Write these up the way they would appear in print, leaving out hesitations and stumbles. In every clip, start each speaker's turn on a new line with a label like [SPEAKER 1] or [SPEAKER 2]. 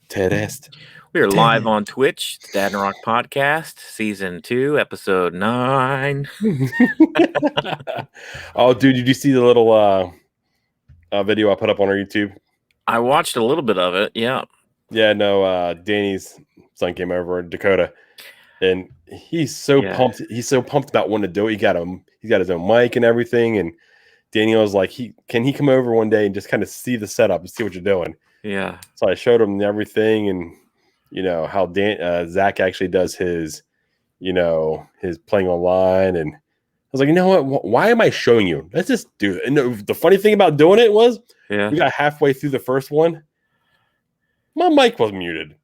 [SPEAKER 1] Test.
[SPEAKER 2] We are live on Twitch, the Dadnarok Podcast, Season 2, Episode 9.
[SPEAKER 1] Oh, dude, did you see the little video I put up on our YouTube?
[SPEAKER 2] I watched a little bit of it, yeah.
[SPEAKER 1] Yeah, no, Danny's son came over, Dakota, and he's so pumped. He's so pumped about wanting to do it. He's got his own mic and everything, and Daniel was like, can he come over one day and just kind of see the setup and see what you're doing?
[SPEAKER 2] Yeah.
[SPEAKER 1] So I showed him everything, and how Zach actually does his, his playing online, and I was like, you know what? Why am I showing you? Let's just do it. And the funny thing about doing it was, we got halfway through the first one, my mic was muted.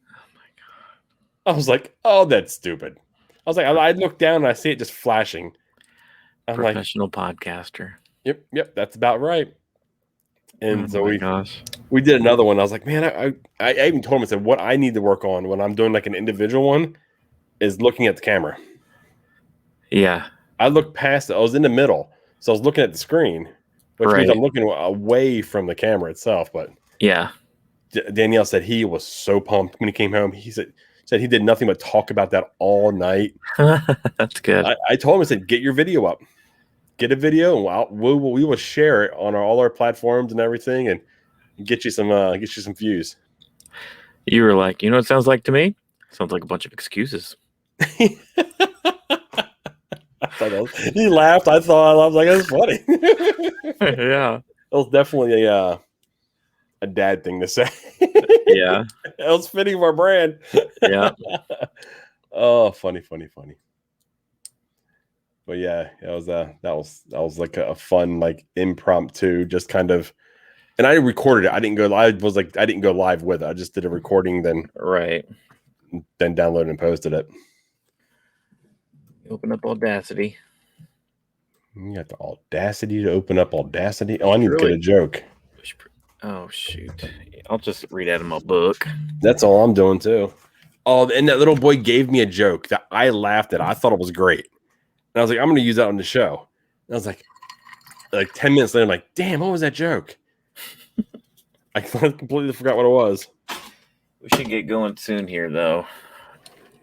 [SPEAKER 2] Oh my
[SPEAKER 1] god! I was like, oh, that's stupid. I was like, I look down and I see it just flashing. I'm
[SPEAKER 2] Professional podcaster.
[SPEAKER 1] Yep, that's about right. And so
[SPEAKER 2] gosh.
[SPEAKER 1] We did another one. I was like, man, I even told him, I said, what I need to work on when I'm doing like an individual one is looking at the camera.
[SPEAKER 2] Yeah.
[SPEAKER 1] I looked past it. I was in the middle. So I was looking at the screen, which means I'm looking away from the camera itself. But
[SPEAKER 2] yeah,
[SPEAKER 1] Danielle said he was so pumped when he came home. He said he did nothing but talk about that all night.
[SPEAKER 2] That's good.
[SPEAKER 1] I told him, I said, get your video up. Get a video, and we will share it on all our platforms and everything, and get you some views.
[SPEAKER 2] You were like, you know what it sounds like to me? Sounds like a bunch of excuses.
[SPEAKER 1] He laughed. I was like, that's funny.
[SPEAKER 2] Yeah,
[SPEAKER 1] it was definitely a dad thing to say.
[SPEAKER 2] Yeah,
[SPEAKER 1] it was fitting of our brand.
[SPEAKER 2] Yeah.
[SPEAKER 1] Oh, funny. But yeah, it was that was like a fun, like, impromptu, just kind of, and I recorded it. I didn't go live. I didn't go live with it. I just did a recording, then downloaded and posted it.
[SPEAKER 2] Open up Audacity.
[SPEAKER 1] You got the audacity to open up Audacity. Oh, I need to get a joke.
[SPEAKER 2] Oh shoot! I'll just read out of my book.
[SPEAKER 1] That's all I'm doing too. Oh, and that little boy gave me a joke that I laughed at. I thought it was great. And I was like, I'm going to use that on the show. And I was like 10 minutes later, I'm like, damn, what was that joke? I completely forgot what it was.
[SPEAKER 2] We should get going soon here, though,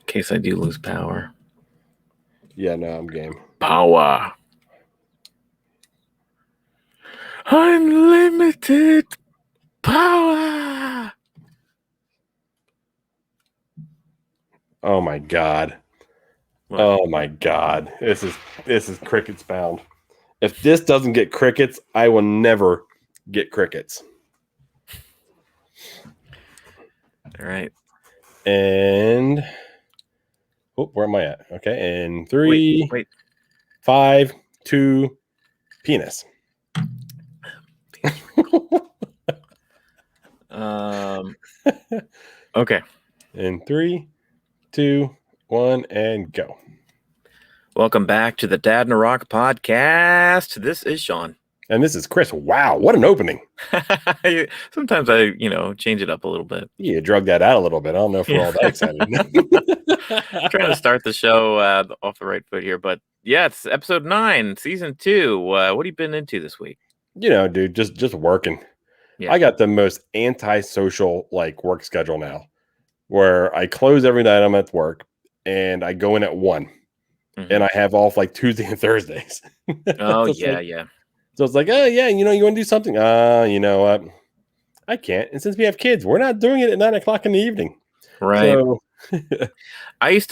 [SPEAKER 2] in case I do lose power.
[SPEAKER 1] Yeah, no, I'm game.
[SPEAKER 2] Power. Unlimited power.
[SPEAKER 1] Oh my god. What? Oh my god. This is crickets bound. If this doesn't get crickets, I will never get crickets.
[SPEAKER 2] All right.
[SPEAKER 1] And where am I at? Okay. And 3,
[SPEAKER 2] wait.
[SPEAKER 1] 5, 2, penis.
[SPEAKER 2] Okay.
[SPEAKER 1] And 3, 2, 1, and go.
[SPEAKER 2] Welcome back to the Dadnarok Podcast. This is Sean.
[SPEAKER 1] And this is Chris. Wow, what an opening.
[SPEAKER 2] Sometimes I, change it up a little bit.
[SPEAKER 1] You drug that out a little bit. I don't know if we're all that excited.
[SPEAKER 2] Trying to start the show off the right foot here. But yeah, it's episode 9, season 2. What have you been into this week?
[SPEAKER 1] Dude, just working. Yeah. I got the most antisocial work schedule now, where I close every night I'm at work and I go in at 1. Mm-hmm. And I have off Tuesday and Thursdays.
[SPEAKER 2] Oh, yeah.
[SPEAKER 1] So it's like, oh, yeah, you want to do something? You know what? I can't. And since we have kids, we're not doing it at 9 o'clock in the evening.
[SPEAKER 2] Right. So... it used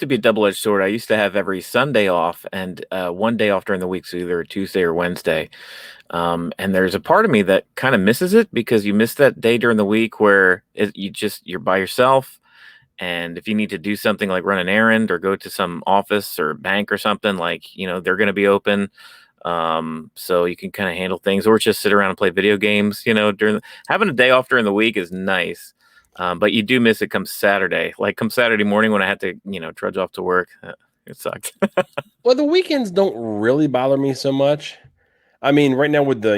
[SPEAKER 2] to be a double-edged sword. I used to have every Sunday off and one day off during the week, so either Tuesday or Wednesday. And there's a part of me that kind of misses it because you miss that day during the week where you're by yourself. And if you need to do something like run an errand or go to some office or bank or something, they're going to be open. So you can kind of handle things or just sit around and play video games, having a day off during the week is nice. But you do miss it come Saturday, come Saturday morning when I had to, trudge off to work. It sucked.
[SPEAKER 1] Well, the weekends don't really bother me so much. I mean, right now with the,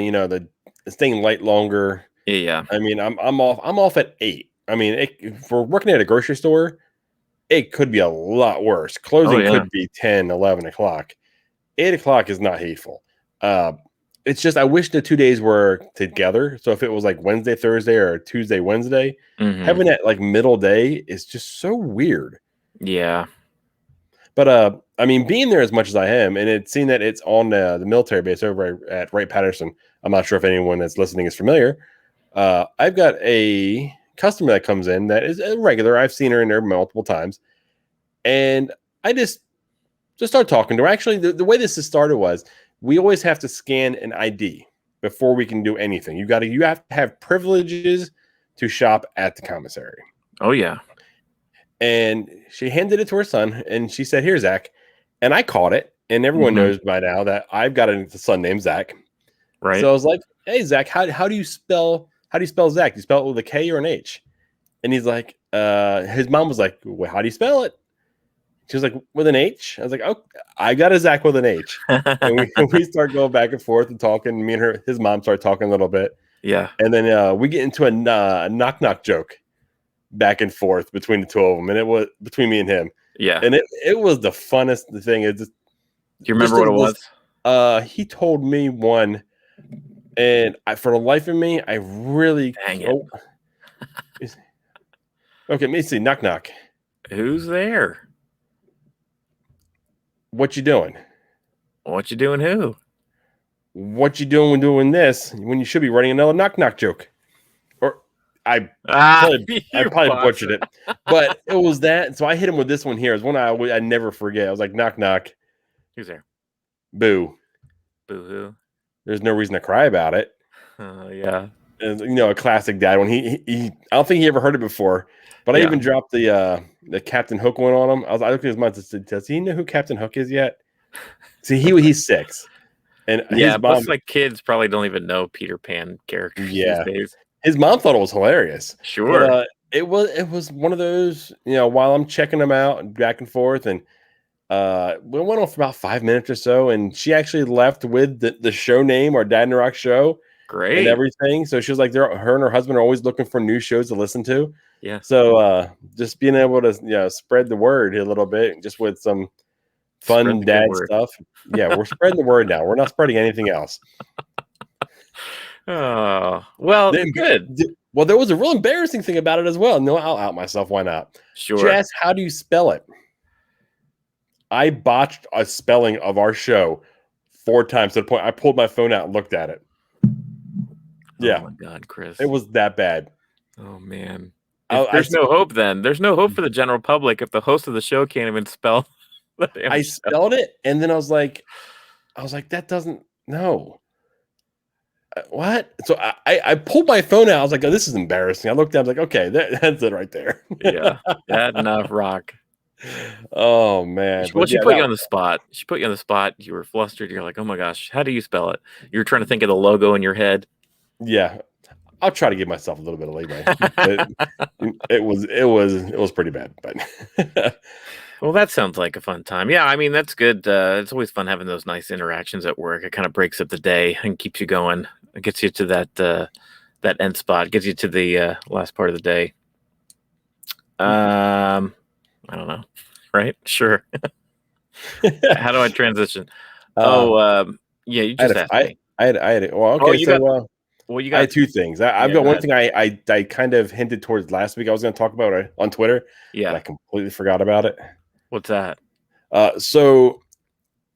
[SPEAKER 1] the staying late longer.
[SPEAKER 2] Yeah.
[SPEAKER 1] I mean, I'm off at 8. I mean, if we're working at a grocery store, it could be a lot worse. Closing could be 10, 11 o'clock. 8 o'clock is not hateful. it's just I wish the 2 days were together. So if it was like Wednesday, Thursday, or Tuesday, Wednesday,
[SPEAKER 2] Mm-hmm.
[SPEAKER 1] having that like middle day is just so weird.
[SPEAKER 2] Yeah.
[SPEAKER 1] But I mean, being there as much as I am, and it's seen that it's on the military base over at Wright Patterson. I'm not sure if anyone that's listening is familiar. I've got a customer that comes in that is a regular. I've seen her in there multiple times, and I just start talking to her. Actually, the way this has started was we always have to scan an ID before we can do anything. You have to have privileges to shop at the commissary.
[SPEAKER 2] Oh yeah.
[SPEAKER 1] And she handed it to her son, and she said, "Here, Zach." And I caught it, and everyone
[SPEAKER 2] Mm-hmm.
[SPEAKER 1] knows by now that I've got a son named Zach.
[SPEAKER 2] Right.
[SPEAKER 1] So I was like, "Hey, Zach, how do you spell Zach? Do you spell it with a K or an H?" And he's like, his mom was like, "Well, how do you spell it?" She was like, "With an H." I was like, "Oh, I got a Zach with an H." And we start going back and forth and talking. Me and his mom start talking a little bit,
[SPEAKER 2] Yeah.
[SPEAKER 1] and then we get into a knock knock joke back and forth between the two of them, and it was between me and him,
[SPEAKER 2] Yeah.
[SPEAKER 1] and it was the funnest thing. It just
[SPEAKER 2] Do you remember what it was?
[SPEAKER 1] he told me one, and for the life of me, I really
[SPEAKER 2] Dang it.
[SPEAKER 1] Okay, let me see. Knock knock.
[SPEAKER 2] Who's there?
[SPEAKER 1] What you doing?
[SPEAKER 2] What you doing? Who?
[SPEAKER 1] What you doing when doing this when you should be writing another knock knock joke? Or I
[SPEAKER 2] You
[SPEAKER 1] probably
[SPEAKER 2] bastard.
[SPEAKER 1] butchered it, but it was that. So I hit him with this one here. It's one I never forget. I was like, knock knock,
[SPEAKER 2] Who's there?
[SPEAKER 1] boo.
[SPEAKER 2] Boo hoo.
[SPEAKER 1] There's no reason to cry about it.
[SPEAKER 2] Yeah.
[SPEAKER 1] And, a classic dad one. He I don't think he ever heard it before, but I
[SPEAKER 2] Yeah.
[SPEAKER 1] even dropped the Captain Hook one on him. I looked at his mind and said, "Does he know who Captain Hook is yet?" See, he's 6, and
[SPEAKER 2] Yeah.
[SPEAKER 1] his mom,
[SPEAKER 2] Plus, like kids probably don't even know Peter Pan characters these
[SPEAKER 1] yeah,
[SPEAKER 2] days.
[SPEAKER 1] his mom thought it was hilarious.
[SPEAKER 2] Sure.
[SPEAKER 1] But it was one of those, while I'm checking them out and back and forth, and we went on for about 5 minutes or so, and she actually left with the show name, our Dadnarok show, and
[SPEAKER 2] Great.
[SPEAKER 1] everything. So she was like, her and her husband are always looking for new shows to listen to.
[SPEAKER 2] Yeah.
[SPEAKER 1] So just being able to spread the word a little bit, just with some
[SPEAKER 2] Spread
[SPEAKER 1] fun
[SPEAKER 2] the good
[SPEAKER 1] dad
[SPEAKER 2] word.
[SPEAKER 1] stuff. Yeah, we're spreading the word now. We're not spreading anything else.
[SPEAKER 2] Oh, well, good.
[SPEAKER 1] Well, there was a real embarrassing thing about it as well. No, I'll out myself. Why not?
[SPEAKER 2] Sure.
[SPEAKER 1] She asked, "How do you spell it?" I botched a spelling of our show 4 times to the point I pulled my phone out and looked at it. Yeah.
[SPEAKER 2] Oh my God, Chris.
[SPEAKER 1] It was that bad.
[SPEAKER 2] Oh man.
[SPEAKER 1] There's
[SPEAKER 2] no hope then. There's no hope for the general public if the host of the show can't even spell the damn
[SPEAKER 1] I
[SPEAKER 2] show.
[SPEAKER 1] spelled it, and then I was like, that doesn't no. What? So I pulled my phone out. I was like, oh, this is embarrassing. I looked down. I was like, okay, that's it right there.
[SPEAKER 2] Yeah. Dadnarok.
[SPEAKER 1] Oh man.
[SPEAKER 2] She
[SPEAKER 1] But
[SPEAKER 2] put
[SPEAKER 1] yeah,
[SPEAKER 2] you on the spot. She put you on the spot. You were flustered. You're like, oh my gosh, how do you spell it? You were trying to think of the logo in your head.
[SPEAKER 1] yeah. I'll try to give myself a little bit of leeway. It was pretty bad, but
[SPEAKER 2] Well, that sounds like a fun time. Yeah, I mean, that's good. It's always fun having those nice interactions at work. It kind of breaks up the day and keeps you going. It gets you to that end spot, gets you to the last part of the day. I don't know. Right? Sure. How do I transition? Yeah, you just asked me.
[SPEAKER 1] I had well, okay,
[SPEAKER 2] you
[SPEAKER 1] so
[SPEAKER 2] got Well, you
[SPEAKER 1] I
[SPEAKER 2] got
[SPEAKER 1] had 2 things. I've
[SPEAKER 2] Yeah,
[SPEAKER 1] got
[SPEAKER 2] go
[SPEAKER 1] one
[SPEAKER 2] ahead.
[SPEAKER 1] thing I kind of hinted towards last week. I was going to talk about it on Twitter, but
[SPEAKER 2] Yeah.
[SPEAKER 1] I completely forgot about it.
[SPEAKER 2] What's that?
[SPEAKER 1] So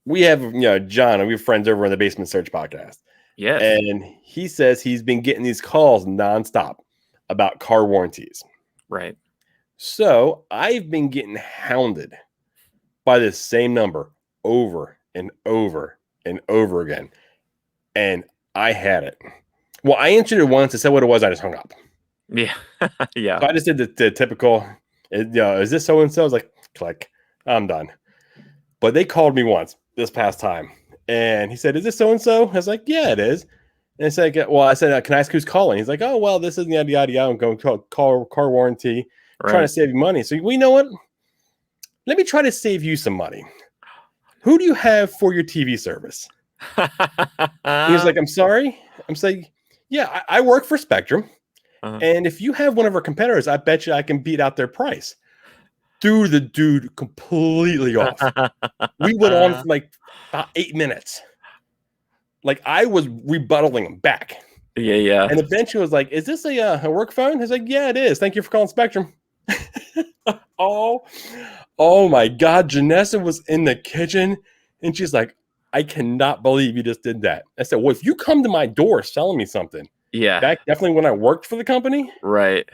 [SPEAKER 1] we have, John, and we have friends over on the Basement Search podcast.
[SPEAKER 2] Yes.
[SPEAKER 1] And he says he's been getting these calls nonstop about car warranties.
[SPEAKER 2] Right.
[SPEAKER 1] So I've been getting hounded by this same number over and over and over again. And I had it. Well, I answered it once. I said what it was. I just hung up.
[SPEAKER 2] Yeah. Yeah.
[SPEAKER 1] So I just did the typical, is this so-and-so? I was like, click, I'm done. But they called me once this past time. And he said, is this so-and-so? I was like, yeah, it is. And it's like, well, I said, can I ask who's calling? He's like, oh, well, this is yada, yada, yada. I'm going to call car warranty, trying to save you money. So, you know what? Let me try to save you some money. Who do you have for your TV service? He was like, I'm sorry. I'm saying, yeah, I work for Spectrum. And if you have one of our competitors, I bet you I can beat out their price. Threw the dude completely off. We went on for like about 8 minutes. Like I was rebuttaling him back.
[SPEAKER 2] Yeah, yeah.
[SPEAKER 1] And eventually was like, is this a work phone? He's like, yeah, it is. Thank you for calling Spectrum. Oh my God. Janessa was in the kitchen and she's like, I cannot believe you just did that. I said, well, if you come to my door selling me something,
[SPEAKER 2] Yeah.
[SPEAKER 1] back definitely when I worked for the company,
[SPEAKER 2] Right.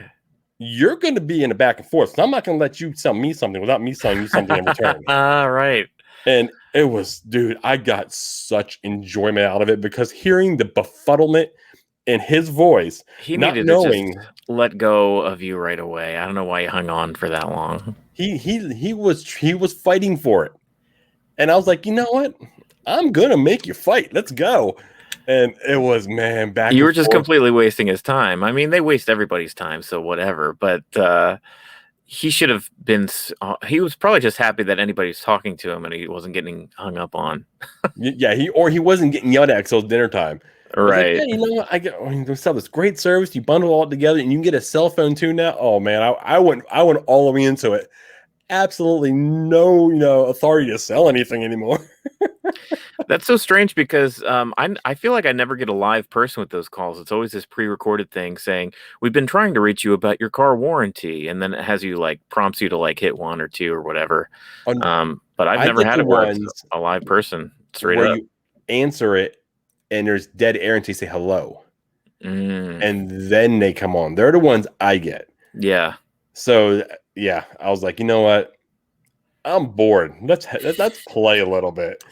[SPEAKER 1] you're going to be in a back and forth. So I'm not going to let you sell me something without me selling you something in return.
[SPEAKER 2] Right.
[SPEAKER 1] And it was, dude, I got such enjoyment out of it because hearing the befuddlement in his voice,
[SPEAKER 2] He
[SPEAKER 1] not
[SPEAKER 2] needed to
[SPEAKER 1] knowing
[SPEAKER 2] just let go of you right away. I don't know why he hung on for that long.
[SPEAKER 1] he was fighting for it. And I was like, you know what? I'm gonna make you fight. Let's go. And it was, man, back
[SPEAKER 2] You
[SPEAKER 1] and
[SPEAKER 2] were just
[SPEAKER 1] forth.
[SPEAKER 2] completely wasting his time. I mean, they waste everybody's time, so whatever. But he should have been. He was probably just happy that anybody's talking to him and he wasn't getting hung up on.
[SPEAKER 1] Yeah, he wasn't getting yelled at because it was dinner time. I was like, yeah,
[SPEAKER 2] Right.
[SPEAKER 1] you know what? We sell this great service. You bundle all together, and you can get a cell phone too now. Oh man, I went all the way into it. Absolutely no, authority to sell anything anymore.
[SPEAKER 2] That's so strange because I feel like I never get a live person with those calls. It's always this pre-recorded thing saying we've been trying to reach you about your car warranty, and then it has you like prompts you to like hit 1 or 2 or whatever. But I've
[SPEAKER 1] I
[SPEAKER 2] never
[SPEAKER 1] get
[SPEAKER 2] had
[SPEAKER 1] the
[SPEAKER 2] it where it's
[SPEAKER 1] ones
[SPEAKER 2] a live person straight
[SPEAKER 1] where
[SPEAKER 2] up.
[SPEAKER 1] you answer it and there's dead air until you say hello. And then they come on. They're the ones I get.
[SPEAKER 2] Yeah.
[SPEAKER 1] So yeah, I was like, you know what? I'm bored. Let's play a little bit.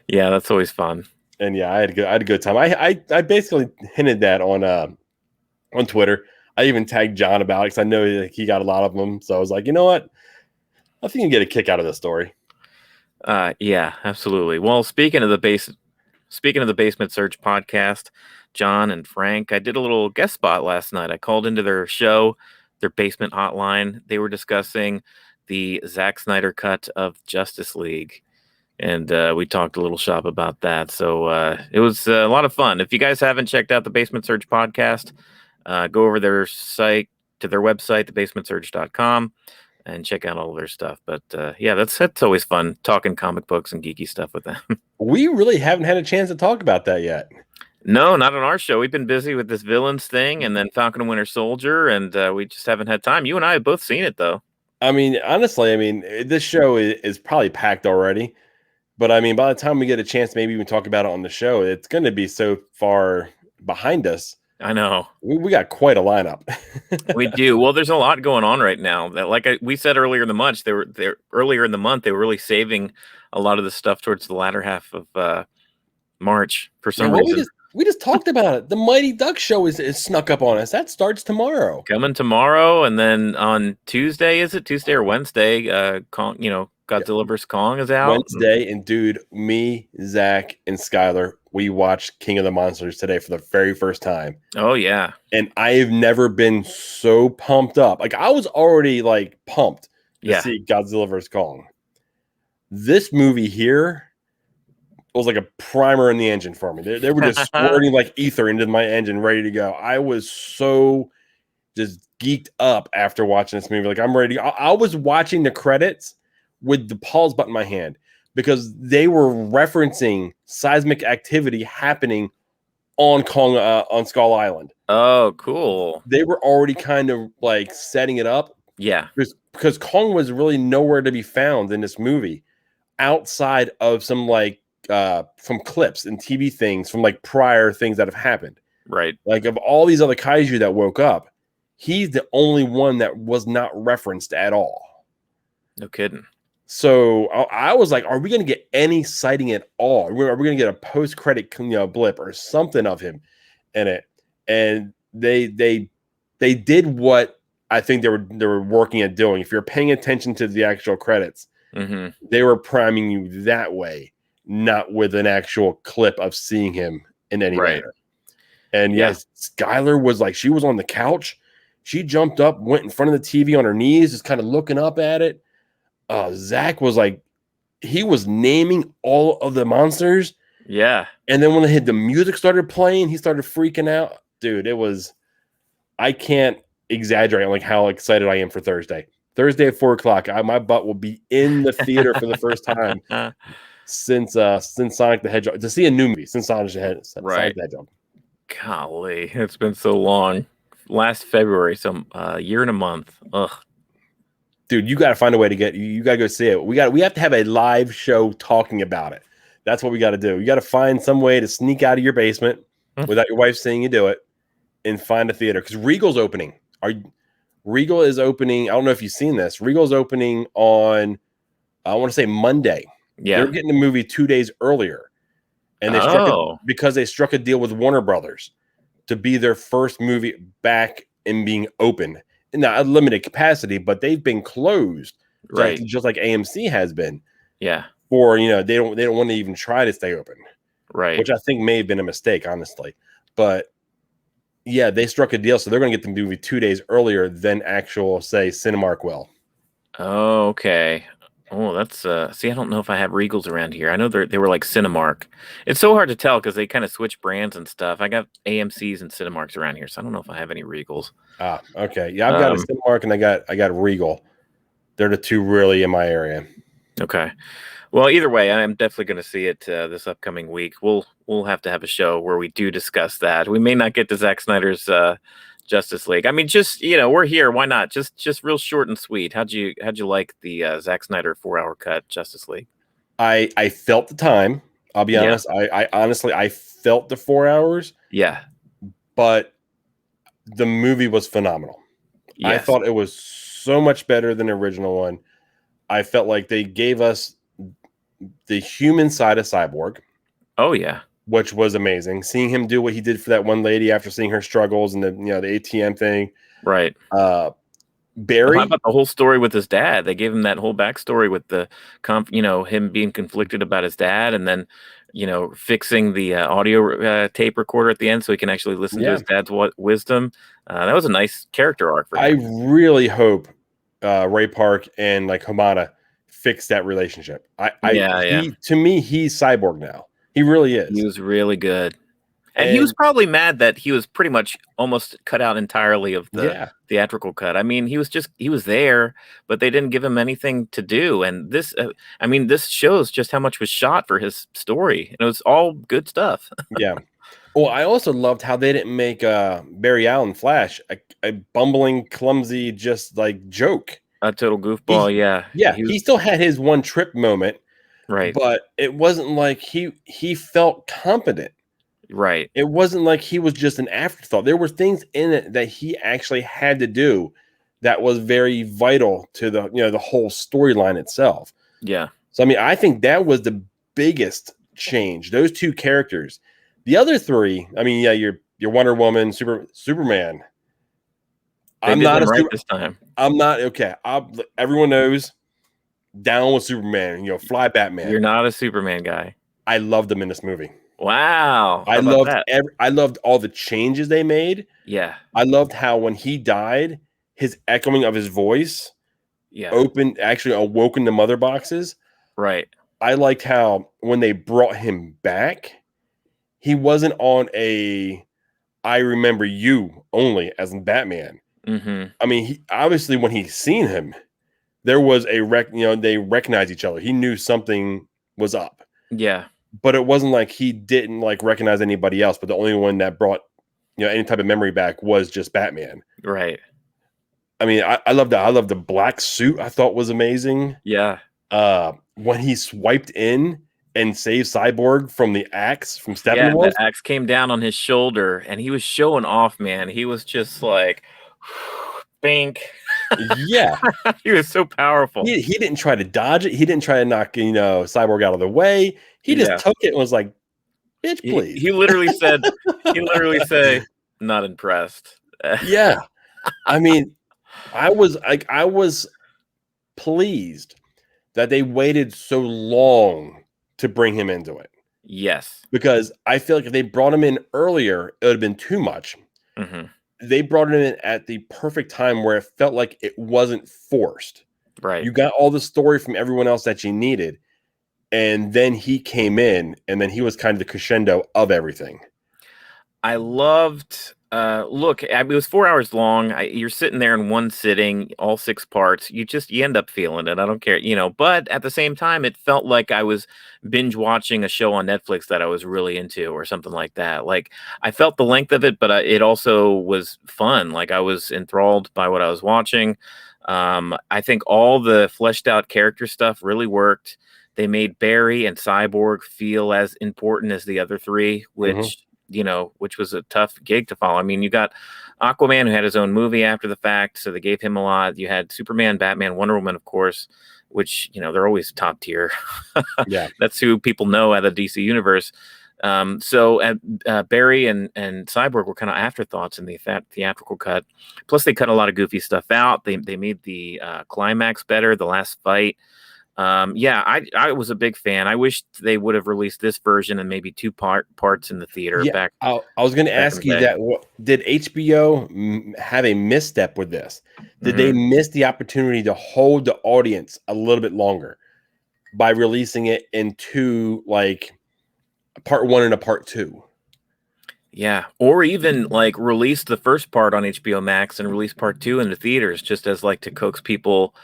[SPEAKER 2] Yeah, that's always fun.
[SPEAKER 1] And yeah, I had a good time. I basically hinted that on Twitter. I even tagged John about it because I know he got a lot of them. So I was like, you know what? I think you get a kick out of this story.
[SPEAKER 2] Yeah, absolutely. Well, speaking of the Basement Search podcast, John and Frank, I did a little guest spot last night. I called into their show, their basement hotline. They were discussing the Zack Snyder cut of Justice League, and we talked a little shop about that. So it was a lot of fun. If you guys haven't checked out the Basement Search podcast, go over their site to their website, thebasementsearch.com, and check out all of their stuff. But yeah, that's always fun talking comic books and geeky stuff with them.
[SPEAKER 1] We really haven't had a chance to talk about that yet.
[SPEAKER 2] No, not on our show. We've been busy with this villains thing and then Falcon and Winter Soldier, and we just haven't had time. You and I have both seen it, though.
[SPEAKER 1] I mean, honestly, this show is probably packed already. But I mean, by the time we get a chance, maybe even talk about it on the show, it's going to be so far behind us.
[SPEAKER 2] I know.
[SPEAKER 1] We got quite a lineup.
[SPEAKER 2] We do. Well, there's a lot going on right now. That, like we said earlier in the month, they were really saving a lot of the stuff towards the latter half of March for some reason.
[SPEAKER 1] We just talked about it. The Mighty Duck show is snuck up on us. That starts tomorrow.
[SPEAKER 2] Coming tomorrow, and then on Tuesday, is it Tuesday or Wednesday? Godzilla vs. Kong is out.
[SPEAKER 1] Wednesday, and dude, me, Zach, and Skylar, we watched King of the Monsters today for the very first time.
[SPEAKER 2] Oh yeah.
[SPEAKER 1] And I've never been so pumped up. Like I was already like pumped to see Godzilla vs. Kong. This movie here was like a primer in the engine for me. They were just squirting like ether into my engine, ready to go. I was so just geeked up after watching this movie. Like I'm ready. I was watching the credits with the pause button in my hand because they were referencing seismic activity happening on Kong on Skull Island.
[SPEAKER 2] Oh, cool.
[SPEAKER 1] They were already kind of like setting it up.
[SPEAKER 2] Yeah.
[SPEAKER 1] Because Kong was really nowhere to be found in this movie outside of some like from clips and TV things from like prior things that have happened.
[SPEAKER 2] Right.
[SPEAKER 1] Like of all these other kaiju that woke up, he's the only one that was not referenced at all.
[SPEAKER 2] No kidding.
[SPEAKER 1] So I was like, are we going to get any sighting at all? Are we going to get a post-credit blip or something of him in it? And they did what I think they were working at doing. If you're paying attention to the actual credits, they were priming you that way, not with an actual clip of seeing him in any manner. And yes, Skylar was like, she was on the couch. She jumped up, went in front of the TV on her knees, just kind of looking up at it. Zach was like, he was naming all of the monsters.
[SPEAKER 2] Yeah. And
[SPEAKER 1] then when the music started playing, he started freaking out. Dude, I can't exaggerate like how excited I am for Thursday. Thursday at 4:00, my butt will be in the theater for the first time. since Sonic the Hedgehog, to see a new movie since Sonic
[SPEAKER 2] Right.
[SPEAKER 1] the Hedgehog.
[SPEAKER 2] Golly, it's been so long. Last February, so a year and a month. Ugh.
[SPEAKER 1] Dude, you got to find a way to get you got to go see it. We have to have a live show talking about it. That's what we got to do. You got to find some way to sneak out of your basement without your wife seeing you do it and find a theater, because Regal's opening. Regal is opening. I don't know if you've seen this. Regal's opening on, I want to say Monday.
[SPEAKER 2] Yeah.
[SPEAKER 1] They're getting the movie 2 days earlier, and because they struck a deal with Warner Brothers to be their first movie back and being open in a limited capacity, but they've been closed,
[SPEAKER 2] right,
[SPEAKER 1] just like AMC has been.
[SPEAKER 2] Yeah.
[SPEAKER 1] Or they don't want to even try to stay open,
[SPEAKER 2] right.
[SPEAKER 1] Which I think may have been a mistake, honestly. But yeah, they struck a deal, so they're going to get the movie 2 days earlier than actual, say, Cinemark will.
[SPEAKER 2] Oh, okay. Oh, that's see, I don't know if I have Regals around here. I know they were like Cinemark. It's so hard to tell because they kind of switch brands and stuff. I got AMC's and Cinemarks around here, so I don't know if I have any Regals.
[SPEAKER 1] Ah, okay. Yeah, I've got a Cinemark and I got Regal. They're the two really in my area.
[SPEAKER 2] Okay. Well, either way, I'm definitely going to see it this upcoming week. We'll have to have a show where we do discuss that. We may not get to Zack Snyder's Justice League. I mean, just we're here. Why not? Just real short and sweet. How'd you like the Zack Snyder 4-hour cut Justice League?
[SPEAKER 1] I felt the time. I'll be honest. I honestly felt the 4 hours.
[SPEAKER 2] Yeah.
[SPEAKER 1] But the movie was phenomenal. Yes. I thought it was so much better than the original one. I felt like they gave us the human side of Cyborg.
[SPEAKER 2] Oh yeah,
[SPEAKER 1] which was amazing. Seeing him do what he did for that one lady after seeing her struggles and the the ATM thing.
[SPEAKER 2] Right.
[SPEAKER 1] Barry.
[SPEAKER 2] How about the whole story with his dad? They gave him that whole backstory with the him being conflicted about his dad, and then fixing the audio tape recorder at the end so he can actually listen to his dad's wisdom. That was a nice character arc for him.
[SPEAKER 1] I really hope Ray Park and Hamada fix that relationship. To me, he's Cyborg now. He really is.
[SPEAKER 2] He was really good. And he was probably mad that he was pretty much almost cut out entirely of the theatrical cut. I mean, he was there, but they didn't give him anything to do. And this, this shows just how much was shot for his story. And it was all good stuff.
[SPEAKER 1] Yeah. Well, I also loved how they didn't make Barry Allen Flash a bumbling, clumsy, just joke.
[SPEAKER 2] A total goofball.
[SPEAKER 1] Yeah. He still had his one trip moment.
[SPEAKER 2] Right.
[SPEAKER 1] But it wasn't like he felt competent.
[SPEAKER 2] Right.
[SPEAKER 1] It wasn't like he was just an afterthought. There were things in it that he actually had to do that was very vital to the the whole storyline itself.
[SPEAKER 2] Yeah.
[SPEAKER 1] So I think that was the biggest change. Those two characters. The other three, your Wonder Woman, Superman.
[SPEAKER 2] I'm not this time.
[SPEAKER 1] I'm not okay. Everyone knows. Down with Superman, fly Batman.
[SPEAKER 2] You're not a Superman guy.
[SPEAKER 1] I loved them in this movie.
[SPEAKER 2] Wow.
[SPEAKER 1] I loved all the changes they made.
[SPEAKER 2] Yeah.
[SPEAKER 1] I loved how when he died, his echoing of his voice actually awoken the mother boxes.
[SPEAKER 2] Right.
[SPEAKER 1] I liked how when they brought him back, he wasn't on I remember you only as Batman.
[SPEAKER 2] Mm-hmm.
[SPEAKER 1] He obviously when he seen him, there was they recognized each other. He knew something was up.
[SPEAKER 2] Yeah.
[SPEAKER 1] But it wasn't like he didn't recognize anybody else. But the only one that brought any type of memory back was just Batman.
[SPEAKER 2] Right.
[SPEAKER 1] I love that. I love the black suit. I thought was amazing.
[SPEAKER 2] Yeah.
[SPEAKER 1] When he swiped in and saved Cyborg from the axe from Steppenwolf.
[SPEAKER 2] Yeah, the axe came down on his shoulder and he was showing off, man. He was just like, bink.
[SPEAKER 1] Yeah.
[SPEAKER 2] He was so powerful.
[SPEAKER 1] He didn't try to dodge it. He didn't try to knock Cyborg out of the way. He just took it and was like, bitch, please.
[SPEAKER 2] He literally said, not impressed.
[SPEAKER 1] Yeah. I was pleased that they waited so long to bring him into it.
[SPEAKER 2] Yes.
[SPEAKER 1] Because I feel like if they brought him in earlier, it would have been too much.
[SPEAKER 2] Mm-hmm.
[SPEAKER 1] They brought him in at the perfect time where it felt like it wasn't forced.
[SPEAKER 2] Right.
[SPEAKER 1] You got all the story from everyone else that you needed. And then he came in and then he was kind of the crescendo of everything.
[SPEAKER 2] I loved Look, I mean, it was 4 hours long. You're sitting there in one sitting, all 6 parts. You end up feeling it. I don't care, But at the same time, it felt like I was binge watching a show on Netflix that I was really into, or something like that. Like I felt the length of it, but it also was fun. Like I was enthralled by what I was watching. I think all the fleshed out character stuff really worked. They made Barry and Cyborg feel as important as the other three,
[SPEAKER 1] Hmm.
[SPEAKER 2] which was a tough gig to follow. I mean, you got Aquaman, who had his own movie after the fact, so they gave him a lot. You had Superman, Batman, Wonder Woman, of course, which they're always top tier.
[SPEAKER 1] Yeah.
[SPEAKER 2] That's who people know out of the DC universe. So Barry and Cyborg were kind of afterthoughts in the theatrical cut. Plus, they cut a lot of goofy stuff out. They made the climax better, the last fight. Yeah, I was a big fan. I wish they would have released this version and maybe two parts in the theater
[SPEAKER 1] Yeah,
[SPEAKER 2] back
[SPEAKER 1] I was going to
[SPEAKER 2] back in
[SPEAKER 1] ask
[SPEAKER 2] the
[SPEAKER 1] you
[SPEAKER 2] day.
[SPEAKER 1] that. Did HBO have a misstep with this? Did they
[SPEAKER 2] Hmm.
[SPEAKER 1] miss the opportunity to hold the audience a little bit longer by releasing it in two, like part one and a part two?
[SPEAKER 2] Yeah, or even like release the first part on HBO Max and release part two in the theaters, just as like to coax people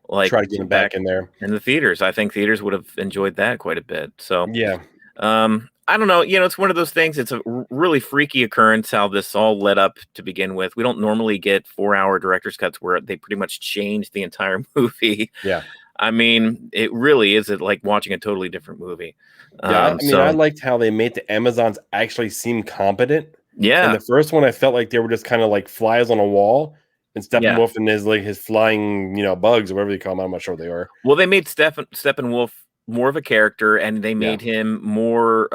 [SPEAKER 2] like
[SPEAKER 1] Try to get them
[SPEAKER 2] back
[SPEAKER 1] back in there.
[SPEAKER 2] in the theaters. I think theaters would have enjoyed that quite a bit. So
[SPEAKER 1] Yeah,
[SPEAKER 2] I don't know. It's one of those things. It's a really freaky occurrence how this all led up to begin with. We don't normally get 4 hour director's cuts where they pretty much change the entire movie.
[SPEAKER 1] yeah,
[SPEAKER 2] I mean, it really is like watching a totally different movie.
[SPEAKER 1] yeah. I mean, I
[SPEAKER 2] So
[SPEAKER 1] liked how they made the Amazons actually seem competent. In
[SPEAKER 2] yeah,
[SPEAKER 1] the first one, I felt like they were just kind of like flies on a wall, and
[SPEAKER 2] yeah.
[SPEAKER 1] Steppenwolf and his flying, bugs or whatever they call them. I'm not sure what they are.
[SPEAKER 2] Well, they made Steppenwolf more of a character, and they
[SPEAKER 1] Yeah.
[SPEAKER 2] made him more.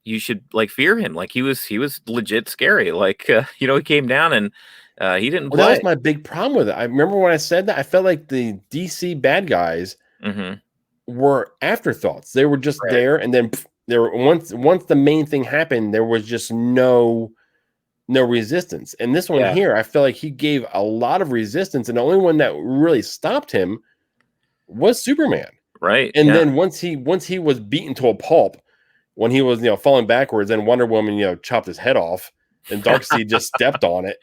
[SPEAKER 2] You should like fear him. Like he was legit scary. Like he came down and he didn't
[SPEAKER 1] Well, that was
[SPEAKER 2] play.
[SPEAKER 1] my big problem with it. I remember when I said that, I felt like the DC bad guys
[SPEAKER 2] Hmm.
[SPEAKER 1] were afterthoughts. They were just
[SPEAKER 2] Right.
[SPEAKER 1] there, and then there were once the main thing happened, there was just no resistance. And this one
[SPEAKER 2] Yeah.
[SPEAKER 1] here, I felt like he gave a lot of resistance, and the only one that really stopped him was Superman.
[SPEAKER 2] Right.
[SPEAKER 1] And
[SPEAKER 2] Yeah.
[SPEAKER 1] then once he was beaten to a pulp, when he was falling backwards, and Wonder Woman chopped his head off, and Darkseid just stepped on it,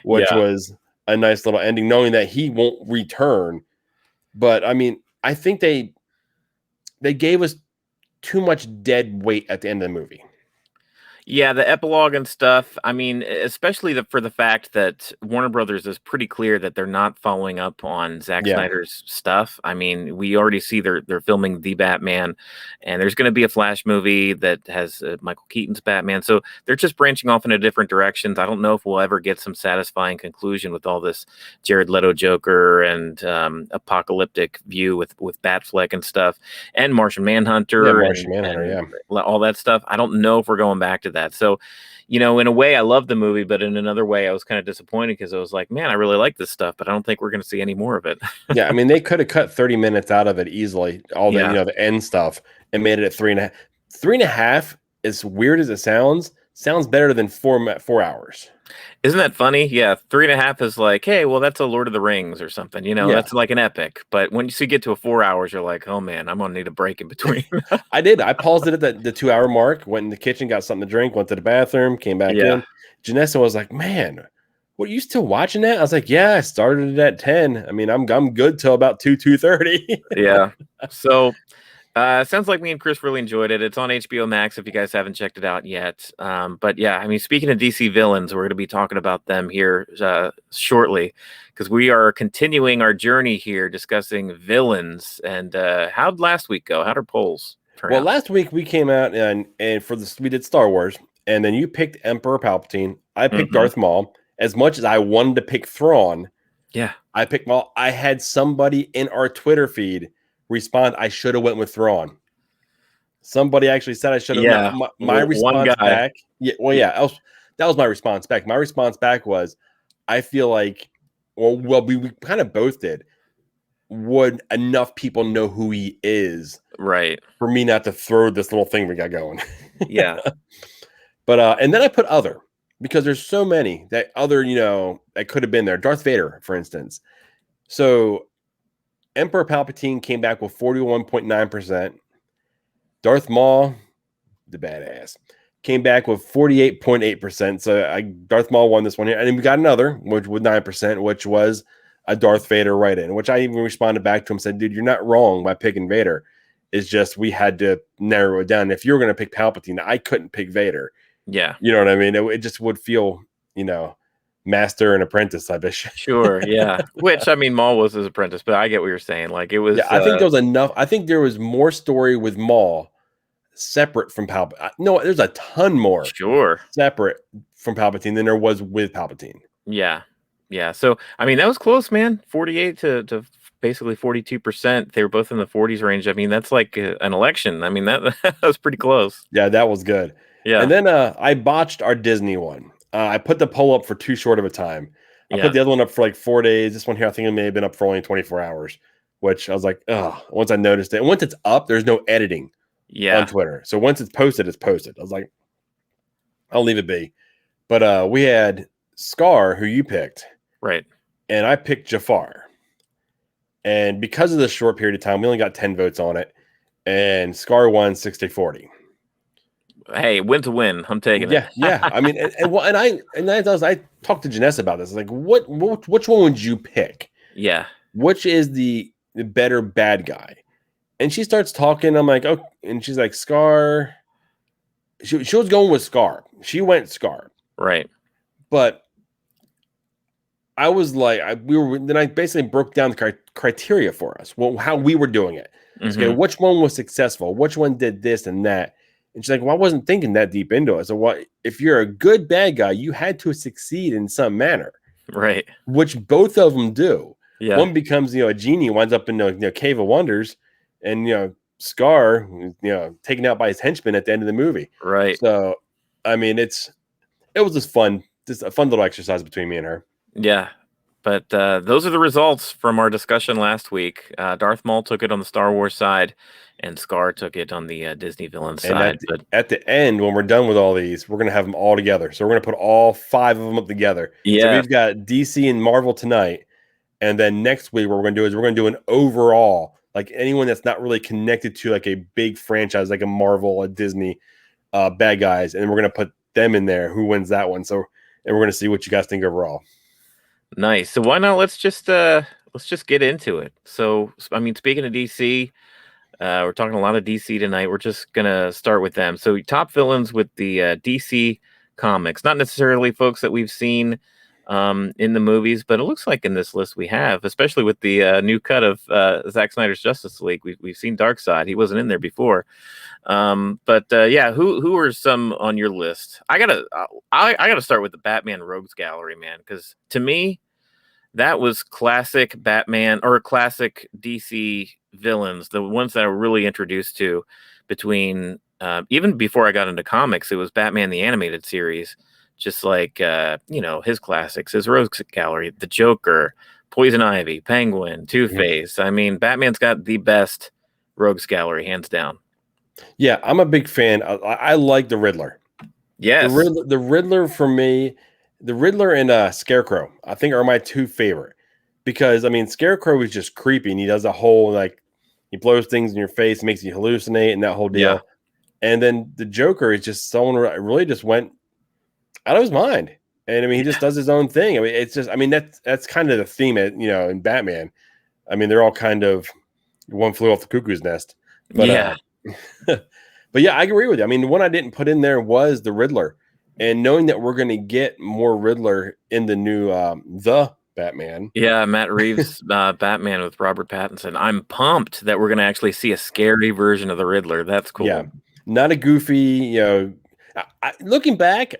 [SPEAKER 1] which
[SPEAKER 2] Yeah.
[SPEAKER 1] was a nice little ending, knowing that he won't return. But I mean, I think they gave us too much dead weight at the end of the movie.
[SPEAKER 2] Yeah, the epilogue and stuff. I mean, especially for the fact that Warner Brothers is pretty clear that they're not following up on Zack
[SPEAKER 1] Yeah,
[SPEAKER 2] Snyder's stuff. I mean, we already see they're filming the Batman, and there's going to be a Flash movie that has Michael Keaton's Batman. So they're just branching off in a different directions. I don't know if we'll ever get some satisfying conclusion with all this Jared Leto Joker and apocalyptic view with Batfleck and stuff, and Martian
[SPEAKER 1] yeah,
[SPEAKER 2] Manhunter
[SPEAKER 1] Martian
[SPEAKER 2] and
[SPEAKER 1] Manhunter.
[SPEAKER 2] and
[SPEAKER 1] Yeah,
[SPEAKER 2] all that stuff. I don't know if we're going back to that. So, in a way, I love the movie, but in another way, I was kind of disappointed because I was like, man, I really like this stuff, but I don't think we're going to see any more of it.
[SPEAKER 1] yeah. I mean, they could have cut 30 minutes out of it easily. All the
[SPEAKER 2] Yeah.
[SPEAKER 1] the end stuff, and made it at 3.5. 3.5, as weird as it sounds better than 4 hours.
[SPEAKER 2] Isn't that funny? Yeah. 3.5 is like, hey, well, that's a Lord of the Rings or something.
[SPEAKER 1] Yeah,
[SPEAKER 2] That's like an epic. But when you get to a 4 hours, you're like, oh man, I'm going to need a break in between.
[SPEAKER 1] I did. I paused it at the 2 hour mark, went in the kitchen, got something to drink, went to the bathroom, came back
[SPEAKER 2] Yeah.
[SPEAKER 1] in. Janessa was like, "Man, what are you still watching that?" I was like, "Yeah, I started it at 10. I mean, I'm good till about 2:30."
[SPEAKER 2] Yeah. So, sounds like me and Chris really enjoyed it. It's on HBO Max if you guys haven't checked it out yet. But yeah, I mean, speaking of DC villains, we're going to be talking about them here shortly because we are continuing our journey here discussing villains. And how'd last week go? How'd our polls turn
[SPEAKER 1] Well,
[SPEAKER 2] out?
[SPEAKER 1] last week we came out and for this we did Star Wars, and then you picked Emperor Palpatine. I picked
[SPEAKER 2] Hmm.
[SPEAKER 1] Darth Maul. As much as I wanted to pick Thrawn,
[SPEAKER 2] Yeah.
[SPEAKER 1] I picked Maul. I had somebody in our Twitter feed respond, "I should have went with Thrawn." Somebody actually said I should have.
[SPEAKER 2] Yeah.
[SPEAKER 1] My
[SPEAKER 2] One
[SPEAKER 1] response
[SPEAKER 2] guy.
[SPEAKER 1] back, yeah, well, yeah, that was my response back. My response back was, I feel like, well, we kind of both did. Would enough people know who he is
[SPEAKER 2] Right.
[SPEAKER 1] for me not to throw this little thing we got going?
[SPEAKER 2] Yeah.
[SPEAKER 1] But and then I put other, because there's so many that other, that could have been there. Darth Vader, for instance. So Emperor Palpatine came back with 41.9%. Darth Maul, the badass, came back with 48.8%. So Darth Maul won this one here. And then we got another, which with 9%, which was a Darth Vader write-in, which I even responded back to him, said, dude, you're not wrong by picking Vader. It's just we had to narrow it down. If you were going to pick Palpatine, I couldn't pick Vader.
[SPEAKER 2] Yeah.
[SPEAKER 1] You know what I mean? It just would feel, master and apprentice type of shit.
[SPEAKER 2] Sure, yeah. Which, I mean, Maul was his apprentice, but I get what you're saying. Like, it was...
[SPEAKER 1] Yeah, I think there was enough. I think there was more story with Maul separate from Palpatine. No, there's a ton more separate from Palpatine than there was with Palpatine.
[SPEAKER 2] Yeah. Yeah. So, I mean, that was close, man. 48 to basically 42%. They were both in the 40s range. I mean, that's like an election. I mean, that was pretty close.
[SPEAKER 1] Yeah, that was good.
[SPEAKER 2] Yeah.
[SPEAKER 1] And then I botched our Disney one. I put the poll up for too short of a time. I put the other one up for like 4 days. This one here, I think it may have been up for only 24 hours, which I was like, oh, once I noticed it. And once it's up, there's no editing on Twitter. So once it's posted, it's posted. I was like, I'll leave it be. But we had Scar, who you picked.
[SPEAKER 2] Right.
[SPEAKER 1] And I picked Jafar. And because of the short period of time, we only got 10 votes on it. And Scar won 60-40.
[SPEAKER 2] Hey, win to win. I'm taking it.
[SPEAKER 1] Yeah. I mean, I talked to Janessa about this. Like, which one would you pick?
[SPEAKER 2] Yeah.
[SPEAKER 1] Which is the better bad guy? And she starts talking. I'm like, oh, and she's like, Scar. She was going with Scar. She went Scar.
[SPEAKER 2] Right.
[SPEAKER 1] But I was like, then I basically broke down the criteria for us. Well, how we were doing it. Mm-hmm. Okay, which one was successful? Which one did this and that? And she's like, well, I wasn't thinking that deep into it. So what if you're a good bad guy, you had to succeed in some manner.
[SPEAKER 2] Right.
[SPEAKER 1] Which both of them do.
[SPEAKER 2] Yeah.
[SPEAKER 1] One becomes, a genie, winds up in the Cave of Wonders, and Scar, taken out by his henchmen at the end of the movie.
[SPEAKER 2] Right.
[SPEAKER 1] So I mean, it was just a fun little exercise between me and her.
[SPEAKER 2] Yeah. But those are the results from our discussion last week. Darth Maul took it on the Star Wars side, and Scar took it on the Disney villain side.
[SPEAKER 1] At the end, when we're done with all these, we're going to have them all together. So we're going to put all 5 of them up together.
[SPEAKER 2] Yeah.
[SPEAKER 1] So we've got DC and Marvel tonight. And then next week, what we're going to do is we're going to do an overall, like anyone that's not really connected to like a big franchise, like a Marvel, a Disney, bad guys. And then we're going to put them in there. Who wins that one? So, and we're going to see what you guys think overall.
[SPEAKER 2] Nice. So why not? Let's just get into it. So, I mean, speaking of DC, we're talking a lot of DC tonight. We're just gonna start with them. So, top villains with the DC comics, not necessarily folks that we've seen in the movies, but it looks like in this list we have, especially with the new cut of Zack Snyder's Justice League. We've seen Darkseid. He wasn't in there before. Yeah, who are some on your list? I gotta start with the Batman Rogues Gallery, man, because to me, that was classic Batman or classic DC villains, the ones that I were really introduced to between even before I got into comics. It was Batman the Animated Series, just like his classics, his Rogues Gallery, the Joker, Poison Ivy, Penguin, Two-Face. I mean, Batman's got the best Rogues Gallery, hands down.
[SPEAKER 1] Yeah, I'm a big fan. I like the Riddler.
[SPEAKER 2] Yes.
[SPEAKER 1] The Riddler for me, the Riddler and Scarecrow, I think are my 2 favorite. Because, I mean, Scarecrow is just creepy, and he does a whole, like, he blows things in your face, makes you hallucinate, and that whole deal. Yeah. And then the Joker is just someone who really just went out of his mind. And, I mean, he just does his own thing. I mean, it's just, I mean, that's kind of the theme, in Batman. I mean, they're all kind of one flew off the cuckoo's nest. But,
[SPEAKER 2] yeah.
[SPEAKER 1] But yeah, I agree with you. I mean, the one I didn't put in there was the Riddler, and knowing that we're going to get more Riddler in the new The Batman.
[SPEAKER 2] Yeah, Matt Reeves Batman with Robert Pattinson. I'm pumped that we're going to actually see a scary version of the Riddler. That's cool.
[SPEAKER 1] Yeah, not a goofy. Looking back,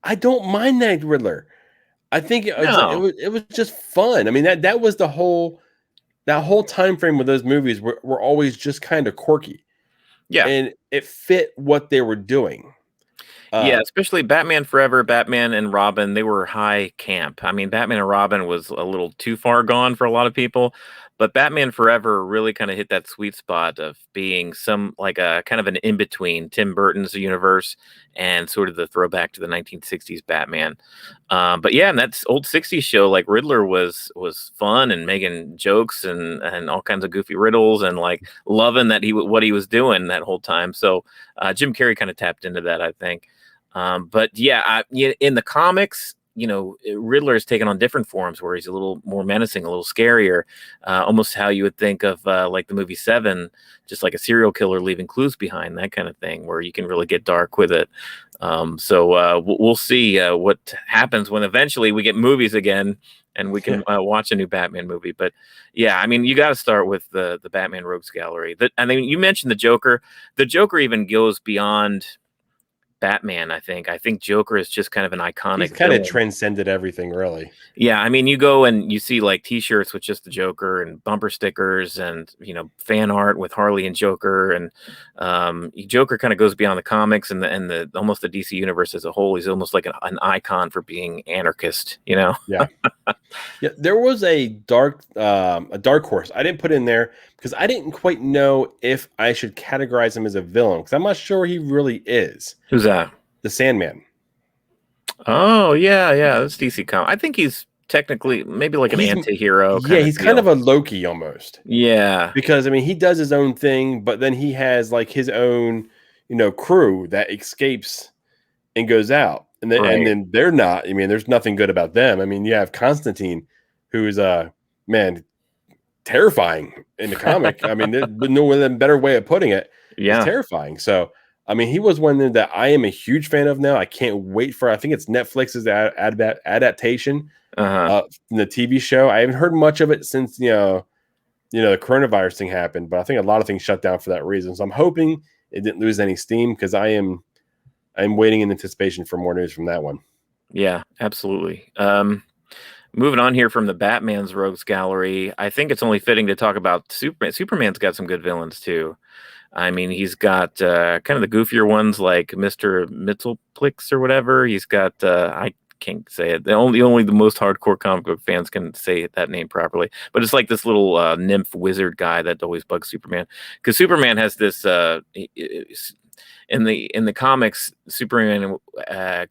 [SPEAKER 1] I don't mind that Riddler. I think it was just fun. I mean, that was that whole time frame with those movies were always just kind of quirky.
[SPEAKER 2] Yeah.
[SPEAKER 1] And it fit what they were doing.
[SPEAKER 2] Yeah, especially Batman Forever, Batman and Robin, they were high camp. I mean, Batman and Robin was a little too far gone for a lot of people, but Batman Forever really kind of hit that sweet spot of being some like a kind of an in-between Tim Burton's universe and sort of the throwback to the 1960s Batman. But yeah, and that old 60s show, like Riddler was fun and making jokes and all kinds of goofy riddles and like loving that what he was doing that whole time. So Jim Carrey kind of tapped into that, I think. But yeah, in the comics, Riddler is taken on different forms where he's a little more menacing, a little scarier, almost how you would think of like the movie Seven, just like a serial killer leaving clues behind, that kind of thing, where you can really get dark with it. So we'll see what happens when eventually we get movies again and we can watch a new Batman movie. But yeah, I mean, you got to start with the Batman Rogues Gallery. I mean, you mentioned the Joker. The Joker even goes beyond Batman. I think Joker is just kind of an iconic
[SPEAKER 1] He's kind of
[SPEAKER 2] villain.
[SPEAKER 1] transcended everything, really.
[SPEAKER 2] Yeah, I mean, you go and you see like T-shirts with just the Joker and bumper stickers and fan art with Harley and Joker, and Joker kind of goes beyond the comics and the almost the DC universe as a whole. He's almost like an icon for being anarchist.
[SPEAKER 1] Yeah, yeah. There was a dark horse I didn't put in there because I didn't quite know if I should categorize him as a villain because I'm not sure he really is.
[SPEAKER 2] Who's that?
[SPEAKER 1] The Sandman.
[SPEAKER 2] Oh yeah, that's DC comic. I think he's technically maybe like an anti-hero.
[SPEAKER 1] Yeah, he's kind of a Loki almost.
[SPEAKER 2] Yeah,
[SPEAKER 1] because I mean he does his own thing, but then he has like his own crew that escapes and goes out, and then they're not. I mean, there's nothing good about them. I mean, you have Constantine, who is man terrifying in the comic. I mean, there's no better way of putting it.
[SPEAKER 2] Yeah,
[SPEAKER 1] it's terrifying. So I mean, he was one that I am a huge fan of now. I can't wait for. I think it's Netflix's adaptation from the TV show. I haven't heard much of it since the coronavirus thing happened, but I think a lot of things shut down for that reason. So I'm hoping it didn't lose any steam because I'm waiting in anticipation for more news from that one.
[SPEAKER 2] Yeah, absolutely. Moving on here from the Batman's Rogues Gallery, I think it's only fitting to talk about Superman. Superman's got some good villains too. I mean, he's got kind of the goofier ones like Mr. Mitzelplix or whatever. He's got I can't say it. Only the most hardcore comic book fans can say that name properly. But it's like this little nymph wizard guy that always bugs Superman because Superman has this. In the comics, Superman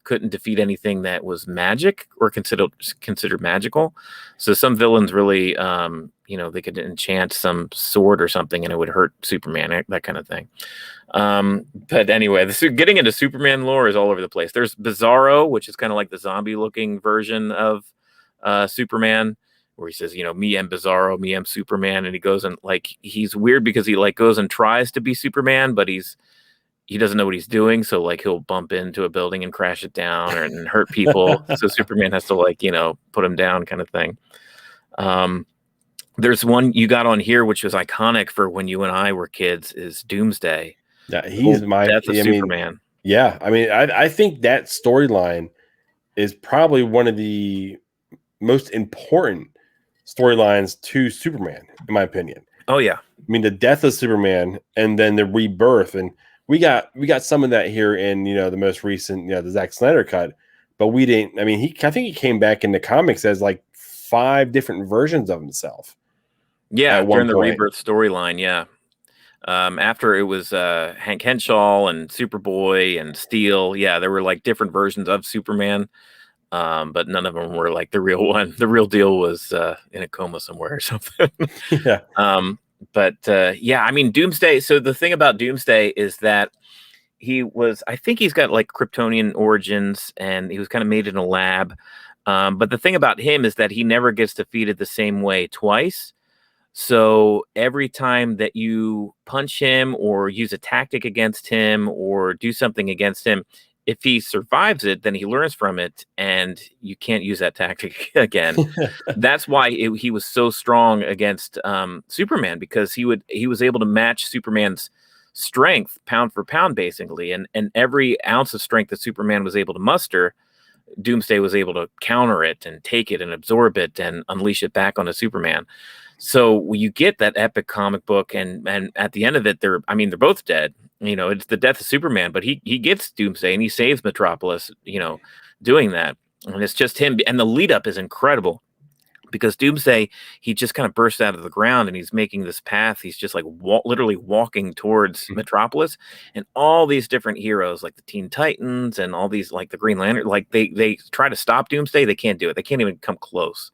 [SPEAKER 2] couldn't defeat anything that was magic or considered magical. So some villains really, they could enchant some sword or something and it would hurt Superman, that kind of thing. But anyway, getting into Superman lore is all over the place. There's Bizarro, which is kind of like the zombie-looking version of Superman, where he says, me am Bizarro, me am Superman, and he goes and he's weird because he goes and tries to be Superman, but he doesn't know what he's doing, so he'll bump into a building and crash it down and hurt people. So Superman has to put him down, kind of thing. There's one you got on here which was iconic for when you and I were kids is Doomsday.
[SPEAKER 1] Yeah, he's my
[SPEAKER 2] death of Superman.
[SPEAKER 1] Yeah, I mean, I think that storyline is probably one of the most important storylines to Superman, in my opinion.
[SPEAKER 2] Oh yeah,
[SPEAKER 1] I mean, the death of Superman and then the rebirth, and we got some of that here in the most recent the Zack Snyder cut, but we didn't. I mean, I think he came back in the comics as 5 different versions of himself.
[SPEAKER 2] Yeah, during the rebirth storyline. Yeah, after it was Hank Henshaw and Superboy and Steel. Yeah, there were different versions of Superman, but none of them were the real one. The real deal was in a coma somewhere or something.
[SPEAKER 1] Yeah.
[SPEAKER 2] But yeah, I mean, Doomsday. So the thing about Doomsday is that I think he's got Kryptonian origins and he was kind of made in a lab. But the thing about him is that he never gets defeated the same way twice. So every time that you punch him or use a tactic against him or do something against him, if he survives it, then he learns from it and you can't use that tactic again. That's why he was so strong against Superman, because he was able to match Superman's strength pound for pound, basically. And every ounce of strength that Superman was able to muster, Doomsday was able to counter it and take it and absorb it and unleash it back onto Superman. So you get that epic comic book, and at the end of it, they're both dead. It's the death of Superman, but he gets Doomsday and he saves Metropolis, doing that. And it's just him. And the lead up is incredible because Doomsday, he just kind of bursts out of the ground and he's making this path. He's just literally walking towards Metropolis, and all these different heroes like the Teen Titans and all these the Green Lantern, they try to stop Doomsday. They can't do it. They can't even come close.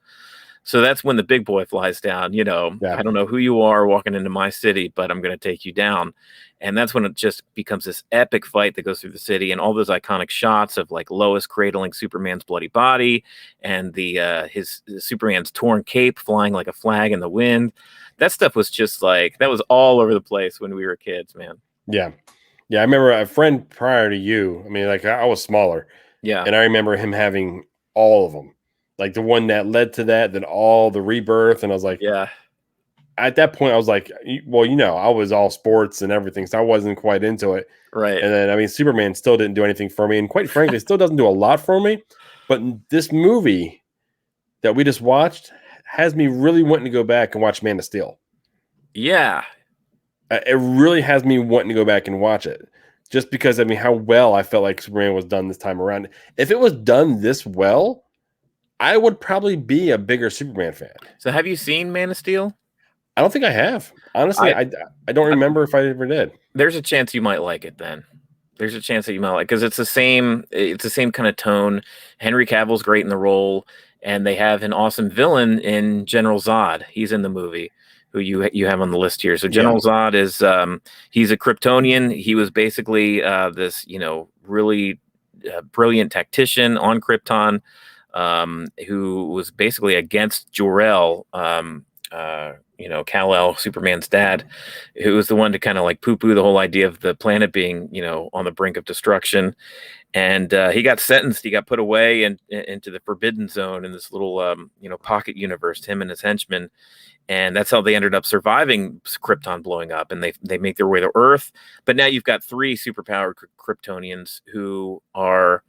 [SPEAKER 2] So that's when the big boy flies down.
[SPEAKER 1] Yeah.
[SPEAKER 2] I don't know who you are walking into my city, but I'm going to take you down. And that's when it just becomes this epic fight that goes through the city, and all those iconic shots of like Lois cradling Superman's bloody body, and his Superman's torn cape flying like a flag in the wind. That stuff was just like, that was all over the place when we were kids, man.
[SPEAKER 1] Yeah. Yeah. I remember a friend prior to you. I mean, like I was smaller,
[SPEAKER 2] Yeah.
[SPEAKER 1] and I remember him having all of them, like the one that led to that, then all the rebirth. And I was like,
[SPEAKER 2] Yeah.
[SPEAKER 1] at that point, I was like, well, I was all sports and everything, so I wasn't quite into it.
[SPEAKER 2] Right.
[SPEAKER 1] And then, I mean, Superman still didn't do anything for me, and quite frankly, still doesn't do a lot for me. But this movie that we just watched has me really wanting to go back and watch Man of Steel.
[SPEAKER 2] Yeah.
[SPEAKER 1] It really has me wanting to go back and watch it, just because, I mean, how well I felt like Superman was done this time around. If it was done this well, I would probably be a bigger Superman fan.
[SPEAKER 2] So have you seen Man of Steel?
[SPEAKER 1] I don't think I have. Honestly, I don't remember if I ever did.
[SPEAKER 2] There's a chance you might like it then. There's a chance that you might like, because it's the same kind of tone. Henry Cavill's great in the role, and they have an awesome villain in General Zod. He's in the movie, who you have on the list here. So General Zod is he's a Kryptonian. He was basically this really brilliant tactician on Krypton, who was basically against Jor-El. Kal-El, Superman's dad, who was the one to kind of like poo-poo the whole idea of the planet being, on the brink of destruction. And he got sentenced. He got put away into the Forbidden Zone in this little, pocket universe, him and his henchmen. And that's how they ended up surviving Krypton blowing up. And they make their way to Earth. But now you've got 3 superpowered Kryptonians who are,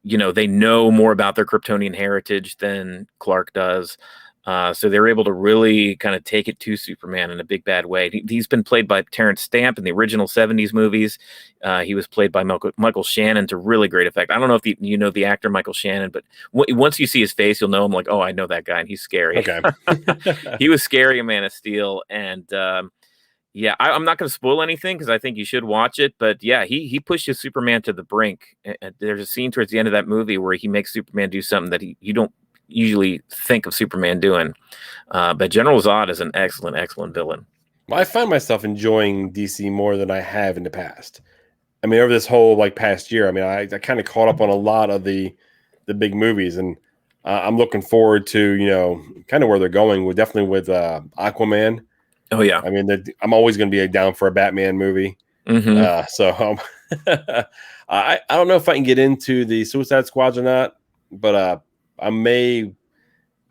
[SPEAKER 2] they know more about their Kryptonian heritage than Clark does. So they're able to really kind of take it to Superman in a big bad way. He's been played by Terrence Stamp in the original 70s movies. He was played by Michael Shannon to really great effect. I don't know if you know the actor Michael Shannon, but once you see his face, you'll know him. Like, oh, I know that guy, and he's scary.
[SPEAKER 1] Okay.
[SPEAKER 2] He was scary in Man of Steel, and yeah, I'm not going to spoil anything because I think you should watch it. But yeah, he pushes Superman to the brink. There's a scene towards the end of that movie where he makes Superman do something that you don't usually think of Superman doing. But General Zod is an excellent villain.
[SPEAKER 1] Well, I find myself enjoying DC more than I have in the past. I mean, over this whole past year, I mean, I kind of caught up on a lot of the big movies, and I'm looking forward to kind of where they're going with Aquaman.
[SPEAKER 2] Oh yeah,
[SPEAKER 1] I mean, I'm always going to be down for a Batman movie.
[SPEAKER 2] Mm-hmm.
[SPEAKER 1] So I don't know if I can get into the Suicide Squads or not, but I may.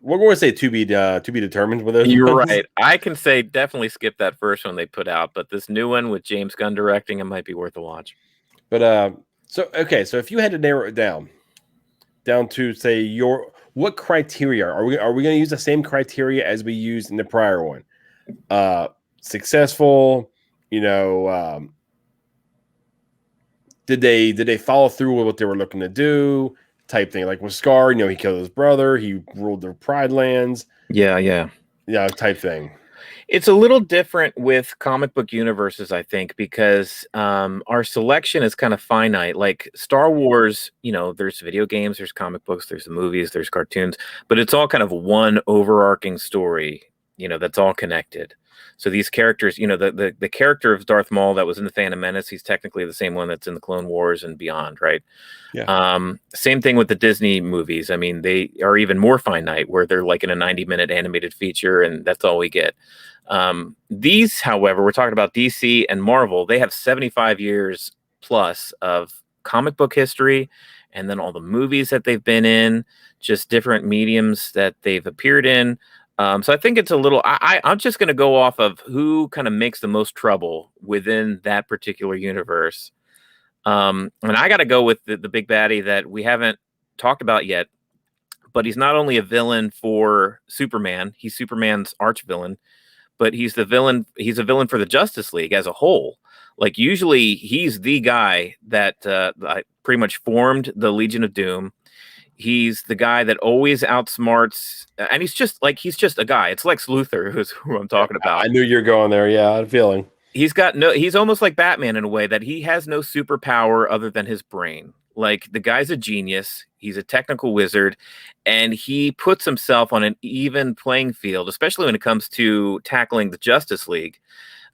[SPEAKER 1] We're going to say to be determined with those.
[SPEAKER 2] You're
[SPEAKER 1] ones.
[SPEAKER 2] right. I can say definitely skip that first one they put out, but this new one with James Gunn directing, it might be worth a watch.
[SPEAKER 1] But so if you had to narrow it down to say what criteria are we going to use the same criteria as we used in the prior one? Successful, did they follow through with what they were looking to do? Type thing, like with Scar, he killed his brother, he ruled the Pride Lands.
[SPEAKER 2] Yeah,
[SPEAKER 1] type thing.
[SPEAKER 2] It's a little different with comic book universes, I think, because our selection is kind of finite. Like Star Wars, there's video games, there's comic books, there's the movies, there's cartoons, but it's all kind of one overarching story, that's all connected. So these characters, the character of Darth Maul that was in the Phantom Menace, he's technically the same one that's in the Clone Wars and beyond, right?
[SPEAKER 1] Yeah.
[SPEAKER 2] Same thing with the Disney movies. I mean, they are even more finite, where they're like in a 90-minute animated feature, and that's all we get. These, however, we're talking about DC and Marvel. They have 75 years plus of comic book history, and then all the movies that they've been in, just different mediums that they've appeared in. So I think it's a little. I'm just going to go off of who kind of makes the most trouble within that particular universe. And I got to go with the big baddie that we haven't talked about yet, but he's not only a villain for Superman, he's Superman's arch villain, but he's a villain for the Justice League as a whole. Like usually he's the guy that pretty much formed the Legion of Doom. He's the guy that always outsmarts, and he's just a guy. It's Lex Luthor, who I'm talking about.
[SPEAKER 1] I knew you were going there. Yeah, I had a feeling.
[SPEAKER 2] He's almost like Batman in a way that he has no superpower other than his brain. Like the guy's a genius. He's a technical wizard, and he puts himself on an even playing field, especially when it comes to tackling the Justice League.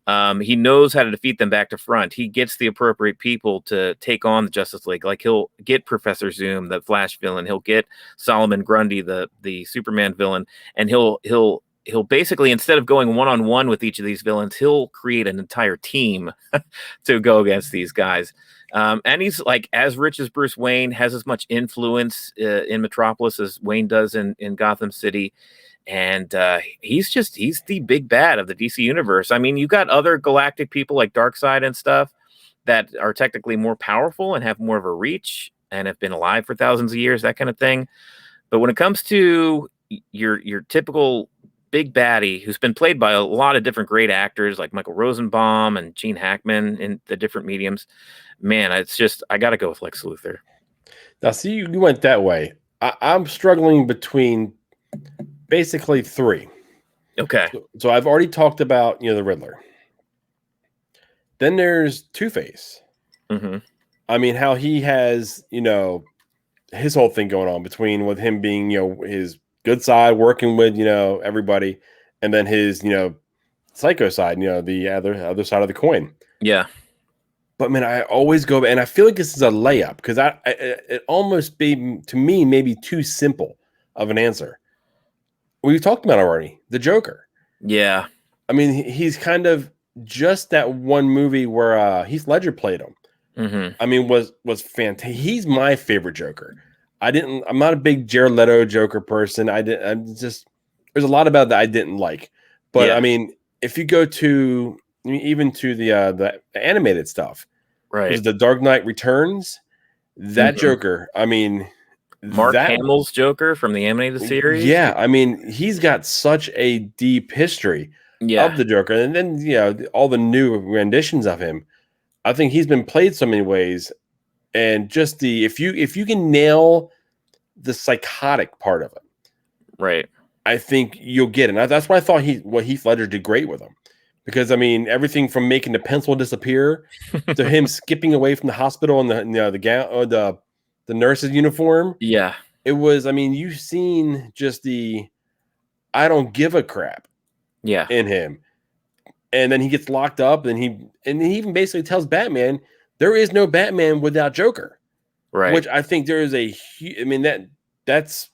[SPEAKER 2] He knows how to defeat them back to front. He gets the appropriate people to take on the Justice League. Like he'll get Professor Zoom, the Flash villain. He'll get Solomon Grundy, the Superman villain, and he'll basically, instead of going one-on-one with each of these villains, he'll create an entire team to go against these guys. And he's like as rich as Bruce Wayne, has as much influence in Metropolis as Wayne does in Gotham City. And he's the big bad of the DC universe. I mean, you've got other galactic people like Darkseid and stuff that are technically more powerful and have more of a reach and have been alive for thousands of years, that kind of thing. But when it comes to your typical big baddie, who's been played by a lot of different great actors like Michael Rosenbaum and Gene Hackman in the different mediums, man, it's just, I got to go with Lex Luthor.
[SPEAKER 1] Now, see, you went that way. I'm struggling between basically three.
[SPEAKER 2] Okay.
[SPEAKER 1] So I've already talked about, the Riddler. Then there's Two-Face.
[SPEAKER 2] Mm-hmm.
[SPEAKER 1] I mean, how he has, his whole thing going on between with him being, his good side, working with, everybody, and then his, psycho side, the other side of the coin.
[SPEAKER 2] Yeah.
[SPEAKER 1] But man, I always go, and I feel like this is a layup because it almost be to me maybe too simple of an answer. We've talked about already the Joker.
[SPEAKER 2] Yeah,
[SPEAKER 1] I mean he's kind of just that one movie where Heath Ledger played him.
[SPEAKER 2] Mm-hmm.
[SPEAKER 1] I mean was fantastic. He's my favorite Joker. I'm not a big Jared Leto Joker person. There's a lot about that I didn't like. But yeah. I mean, if you go to even to the animated stuff,
[SPEAKER 2] right?
[SPEAKER 1] The Dark Knight Returns, that Joker. I mean,
[SPEAKER 2] Mark Hamill's Joker from the animated series.
[SPEAKER 1] Yeah, I mean, he's got such a deep history of the Joker, and then all the new renditions of him. I think he's been played so many ways, and just if you can nail the psychotic part of it,
[SPEAKER 2] right?
[SPEAKER 1] I think you'll get it. And that's why I thought Heath Ledger did great with him. Because I mean, everything from making the pencil disappear to him skipping away from the hospital and the gown or the nurse's uniform.
[SPEAKER 2] Yeah,
[SPEAKER 1] it was. I mean, you've seen just I don't give a crap.
[SPEAKER 2] Yeah,
[SPEAKER 1] in him, and then he gets locked up, and he even basically tells Batman there is no Batman without Joker.
[SPEAKER 2] Right.
[SPEAKER 1] Which I think there is I mean that's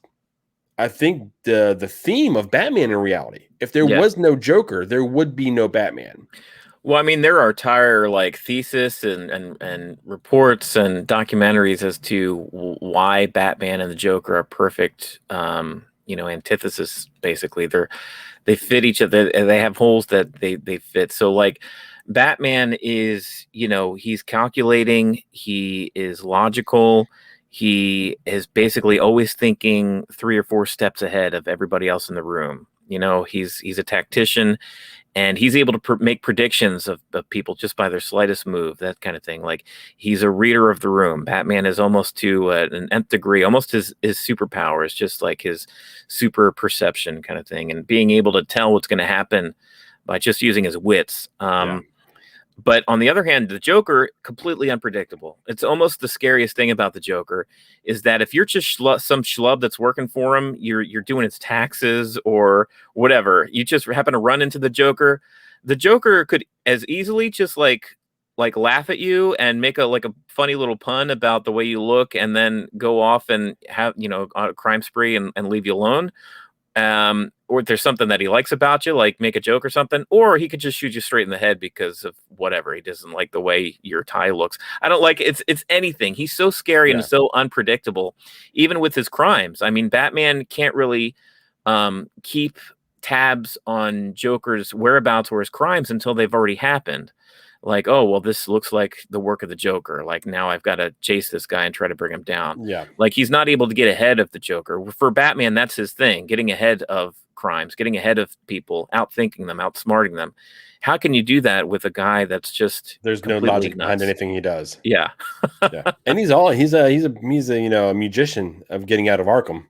[SPEAKER 1] I think the theme of Batman in reality. If there was no Joker, there would be no Batman.
[SPEAKER 2] Well, I mean, there are entire thesis and reports and documentaries as to why Batman and the Joker are perfect, antithesis. Basically, they fit each other. They have holes that they fit. So Batman is, he's calculating. He is logical. He is basically always thinking 3 or 4 steps ahead of everybody else in the room. He's a tactician, and he's able to make predictions of people just by their slightest move, that kind of thing. He's a reader of the room. Batman is almost to an nth degree, almost his superpower is just like his super perception kind of thing, and being able to tell what's going to happen by just using his wits. But on the other hand, the Joker, completely unpredictable. It's almost the scariest thing about the Joker is that if you're just some schlub that's working for him, you're doing his taxes or whatever, you just happen to run into the Joker could as easily just laugh at you and make a funny little pun about the way you look and then go off and have, on a crime spree and leave you alone. Or there's something that he likes about you, like make a joke or something, or he could just shoot you straight in the head because of whatever. He doesn't like the way your tie looks. I don't like it's anything. He's so scary and so unpredictable, even with his crimes. I mean, Batman can't really keep tabs on Joker's whereabouts or his crimes until they've already happened. Oh, well, this looks like the work of the Joker. Now I've got to chase this guy and try to bring him down.
[SPEAKER 1] Yeah.
[SPEAKER 2] He's not able to get ahead of the Joker. For Batman, that's his thing, getting ahead of crimes, getting ahead of people, outthinking them, outsmarting them. How can you do that with a guy that's just
[SPEAKER 1] there's no logic behind anything he does?
[SPEAKER 2] Yeah.
[SPEAKER 1] Yeah. And he's a musician of getting out of Arkham.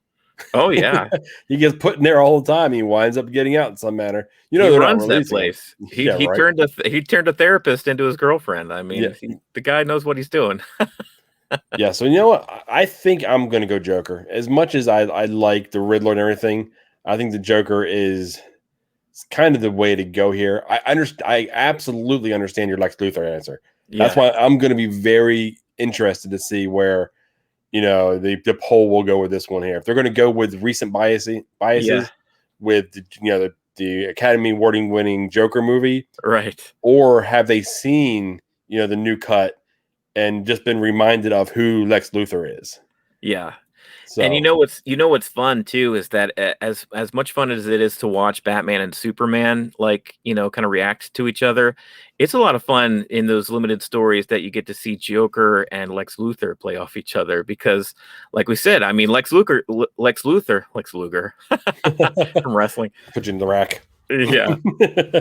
[SPEAKER 2] Oh yeah,
[SPEAKER 1] he gets put in there all the time. He winds up getting out in some manner.
[SPEAKER 2] He runs that place. He turned a therapist into his girlfriend. I mean, the guy knows what he's doing.
[SPEAKER 1] Yeah, so you know what? I think I'm gonna go Joker. As much as I like the Riddler and everything, I think the Joker is kind of the way to go here. I absolutely understand your Lex Luthor answer. That's
[SPEAKER 2] Yeah,
[SPEAKER 1] why I'm gonna be very interested to see where the poll will go with this one here. If they're gonna go with recent
[SPEAKER 2] yeah,
[SPEAKER 1] biases with the Academy Award winning Joker movie,
[SPEAKER 2] right.
[SPEAKER 1] or have they seen the new cut and just been reminded of who Lex Luthor is?
[SPEAKER 2] Yeah. And
[SPEAKER 1] So
[SPEAKER 2] what's fun too is that as much fun as it is to watch Batman and Superman kind of react to each other, it's a lot of fun in those limited stories that you get to see Joker and Lex Luthor play off each other because, like we said, I mean Lex Luger from wrestling,
[SPEAKER 1] put you in the rack.
[SPEAKER 2] yeah.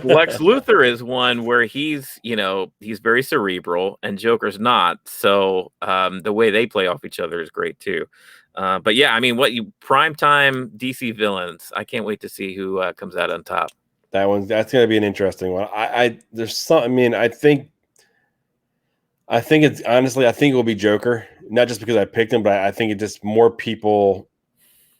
[SPEAKER 2] Lex Luthor is one where he's very cerebral and Joker's not. So the way they play off each other is great too. But yeah, I mean, primetime DC villains? I can't wait to see who comes out on top.
[SPEAKER 1] That's going to be an interesting one. I there's some. I mean, I think it's honestly, I think it will be Joker, not just because I picked him, but I think it just more people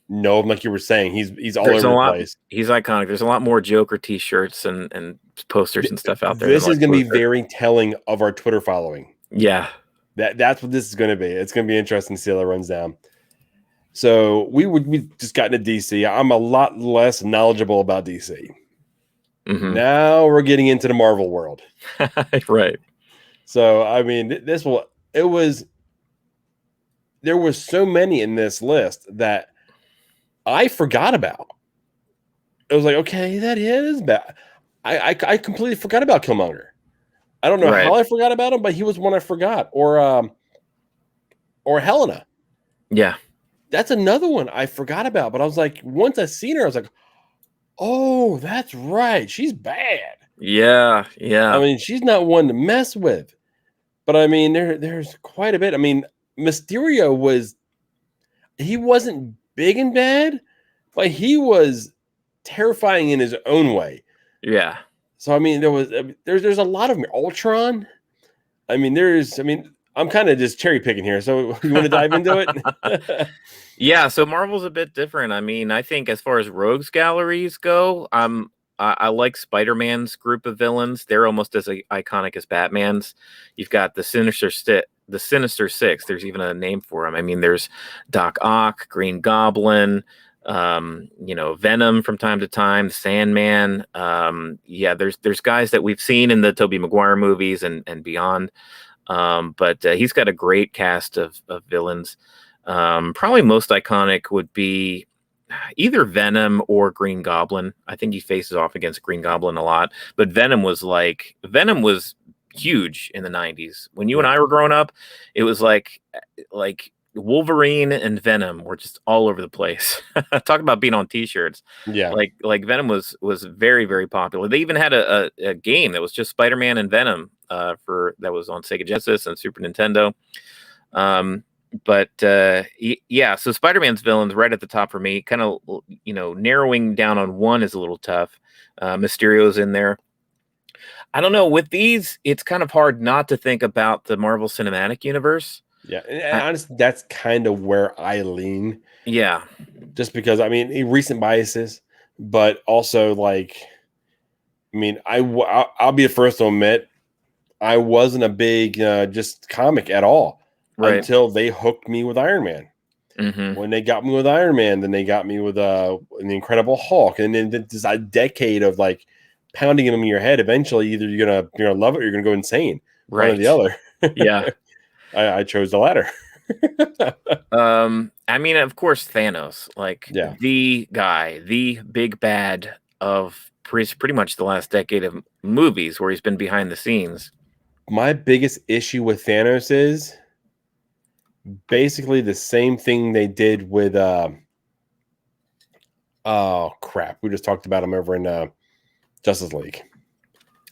[SPEAKER 1] know him. Like you were saying, he's all
[SPEAKER 2] There's
[SPEAKER 1] over
[SPEAKER 2] a
[SPEAKER 1] the
[SPEAKER 2] lot.
[SPEAKER 1] place.
[SPEAKER 2] He's iconic. There's a lot more Joker T-shirts and posters and stuff out there than
[SPEAKER 1] This is
[SPEAKER 2] Lex
[SPEAKER 1] going to be
[SPEAKER 2] Luthor.
[SPEAKER 1] very telling of our Twitter following.
[SPEAKER 2] Yeah.
[SPEAKER 1] That's what this is going to be. It's going to be interesting to see how that runs down. So we just got into DC. I'm a lot less knowledgeable about DC.
[SPEAKER 2] Hmm.
[SPEAKER 1] Now we're getting into the Marvel world.
[SPEAKER 2] Right.
[SPEAKER 1] So I mean, there was so many in this list that I forgot about. It was like, okay, that is bad. I completely forgot about Killmonger. I don't know
[SPEAKER 2] Right.
[SPEAKER 1] how I forgot about him, but he was one I forgot. Or Helena.
[SPEAKER 2] Yeah.
[SPEAKER 1] That's another one I forgot about. But I was like, once I seen her, I was like, oh, that's right. She's bad.
[SPEAKER 2] Yeah.
[SPEAKER 1] I
[SPEAKER 2] Yeah.
[SPEAKER 1] mean, she's not one to mess with. But I mean, there's quite a bit. I mean, Mysterio he wasn't big and bad, but he was terrifying in his own way.
[SPEAKER 2] Yeah.
[SPEAKER 1] So I mean, there's a lot of Ultron. I'm kind of just cherry picking here. So you want to dive into it?
[SPEAKER 2] Yeah, so Marvel's a bit different. I mean, I think as far as rogues galleries go, I like Spider-Man's group of villains. They're almost as iconic as Batman's. You've got the Sinister Six. There's even a name for them. I mean, there's Doc Ock, Green Goblin, Venom from time to time, Sandman. Yeah, there's guys that we've seen in the Tobey Maguire movies and beyond. But he's got a great cast of villains. Probably most iconic would be either Venom or Green Goblin. I think he faces off against Green Goblin a lot, but Venom was huge in the 90s. When you and
[SPEAKER 1] Yeah.
[SPEAKER 2] I were growing up, it was like Wolverine and Venom were just all over the place. Talk about being on t-shirts.
[SPEAKER 1] Yeah.
[SPEAKER 2] Like Venom was very, very popular. They even had a game that was just Spider-Man and Venom that was on Sega Genesis and Super Nintendo. But yeah, so Spider-Man's villains right at the top for me. Kind of narrowing down on one is a little tough. Mysterio's in there. I don't know. With these, it's kind of hard not to think about the Marvel Cinematic Universe.
[SPEAKER 1] Yeah. And honestly, that's kind of where I lean.
[SPEAKER 2] Yeah.
[SPEAKER 1] Just because recent biases, but also like, I mean, I'll be the first to admit I wasn't a big just comic at all
[SPEAKER 2] Right.
[SPEAKER 1] until they hooked me with Iron Man.
[SPEAKER 2] Mm-hmm.
[SPEAKER 1] When they got me with Iron Man, then they got me with the Incredible Hulk, and then this a decade of like pounding them in your head. Eventually, either you're gonna love it or you're gonna go insane. One or
[SPEAKER 2] Right.
[SPEAKER 1] the other.
[SPEAKER 2] Yeah.
[SPEAKER 1] I chose the latter.
[SPEAKER 2] I mean, of course, Thanos, like
[SPEAKER 1] Yeah.
[SPEAKER 2] the guy, the big bad of pretty much the last decade of movies where he's been behind the scenes.
[SPEAKER 1] My biggest issue with Thanos is basically the same thing they did with oh crap, we just talked about him over in Justice League.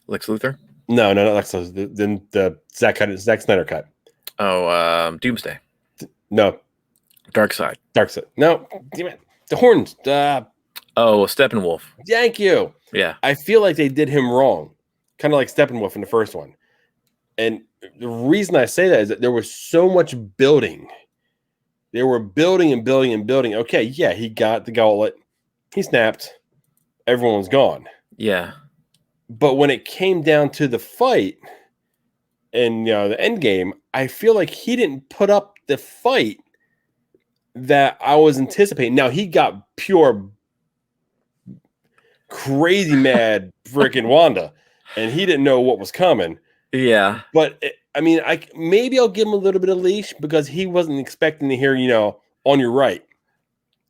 [SPEAKER 2] Lex Luthor?
[SPEAKER 1] No, not Lex Luthor. Then the Zack Snyder cut.
[SPEAKER 2] Oh, Doomsday.
[SPEAKER 1] No,
[SPEAKER 2] Darkseid.
[SPEAKER 1] Darkseid. No, damn it. The horns.
[SPEAKER 2] Oh, Steppenwolf.
[SPEAKER 1] Thank you.
[SPEAKER 2] Yeah.
[SPEAKER 1] I feel like they did him wrong, kind of like Steppenwolf in the first one. And the reason I say that is that there was so much building. They were building and building and building. Okay, yeah, he got the gauntlet. He snapped. Everyone's gone.
[SPEAKER 2] Yeah.
[SPEAKER 1] But when it came down to the fight and the end game, I feel like he didn't put up the fight that I was anticipating. Now he got pure crazy mad freaking Wanda, and he didn't know what was coming.
[SPEAKER 2] Yeah.
[SPEAKER 1] But I mean, maybe I'll give him a little bit of leash because he wasn't expecting to hear, on your right.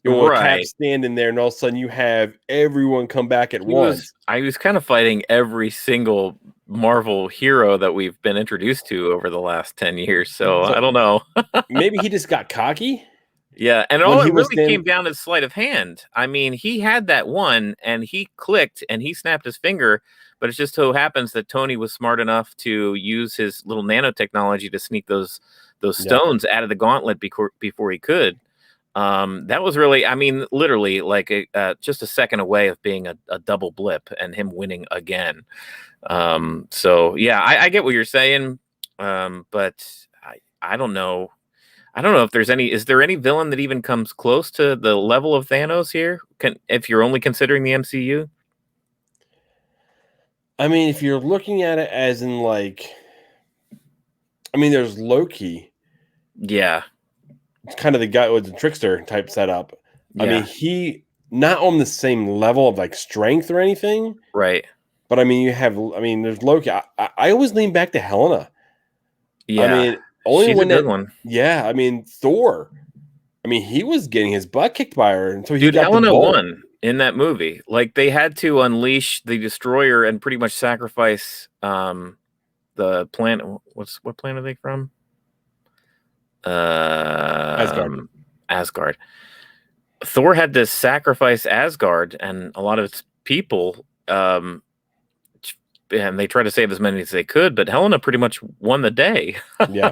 [SPEAKER 1] Cap
[SPEAKER 2] Right.
[SPEAKER 1] standing there, and all of a sudden you have everyone come back at once.
[SPEAKER 2] I was kind of fighting every single Marvel hero that we've been introduced to over the last 10 years. So I don't know.
[SPEAKER 1] Maybe he just got cocky.
[SPEAKER 2] Yeah, and
[SPEAKER 1] when
[SPEAKER 2] all
[SPEAKER 1] he
[SPEAKER 2] it
[SPEAKER 1] was
[SPEAKER 2] really came down to sleight of hand. I mean, he had that one, and he clicked, and he snapped his finger. But it just so happens that Tony was smart enough to use his little nanotechnology to sneak those stones out of the gauntlet before he could. That was really, I mean, literally like just a second away of being a double blip and him winning again. So yeah, I get what you're saying, but I don't know. I don't know if is there any villain that even comes close to the level of Thanos here? If you're only considering the MCU?
[SPEAKER 1] I mean, if you're looking at it as in there's Loki.
[SPEAKER 2] Yeah.
[SPEAKER 1] It's kind of the guy with the trickster type setup.
[SPEAKER 2] Yeah.
[SPEAKER 1] I mean, he not on the same level of strength or anything.
[SPEAKER 2] Right.
[SPEAKER 1] But there's Loki. I always lean back to Helena.
[SPEAKER 2] Yeah.
[SPEAKER 1] I mean, only
[SPEAKER 2] she's
[SPEAKER 1] when
[SPEAKER 2] a good one.
[SPEAKER 1] Yeah, I mean, Thor. I mean, he was getting his butt kicked by her until he got
[SPEAKER 2] Helena
[SPEAKER 1] the bolt.
[SPEAKER 2] won in that movie. Like they had to unleash the destroyer and pretty much sacrifice the planet. What planet are they from? Asgard. Thor had to sacrifice Asgard and a lot of its people. And they tried to save as many as they could, but Helena pretty much won the day.
[SPEAKER 1] Yeah.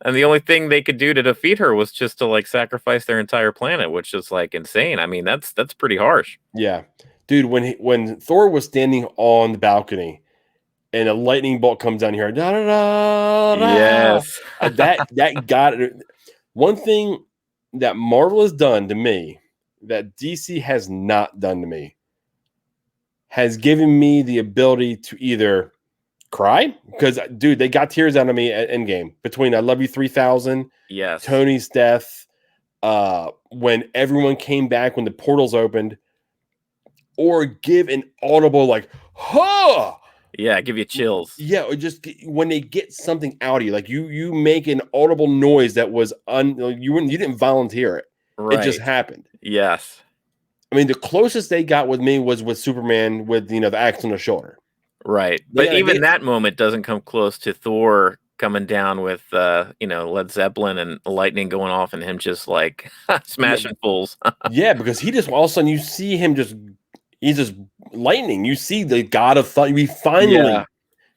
[SPEAKER 2] And the only thing they could do to defeat her was just to sacrifice their entire planet, which is insane. I mean, that's pretty harsh.
[SPEAKER 1] Yeah. Dude, when Thor was standing on the balcony and a lightning bolt comes down here, da, da, da, da,
[SPEAKER 2] yes.
[SPEAKER 1] that got it. One thing that Marvel has done to me that DC has not done to me has given me the ability to either cry, because dude, they got tears out of me at Endgame between I Love You 3000,
[SPEAKER 2] yes,
[SPEAKER 1] Tony's death, when everyone came back, when the portals opened, or give an audible huh.
[SPEAKER 2] Yeah, give you chills.
[SPEAKER 1] Yeah, or just when they get something out of you, you make an audible noise that was you didn't volunteer it.
[SPEAKER 2] Right.
[SPEAKER 1] It just happened.
[SPEAKER 2] Yes.
[SPEAKER 1] I mean, the closest they got with me was with Superman with the axe on the shoulder.
[SPEAKER 2] Right. But even that moment doesn't come close to Thor coming down with Led Zeppelin and lightning going off and him just smashing fools.
[SPEAKER 1] Yeah, because he just all of a sudden you see him he's just lightning. You see the god of thunder. We finally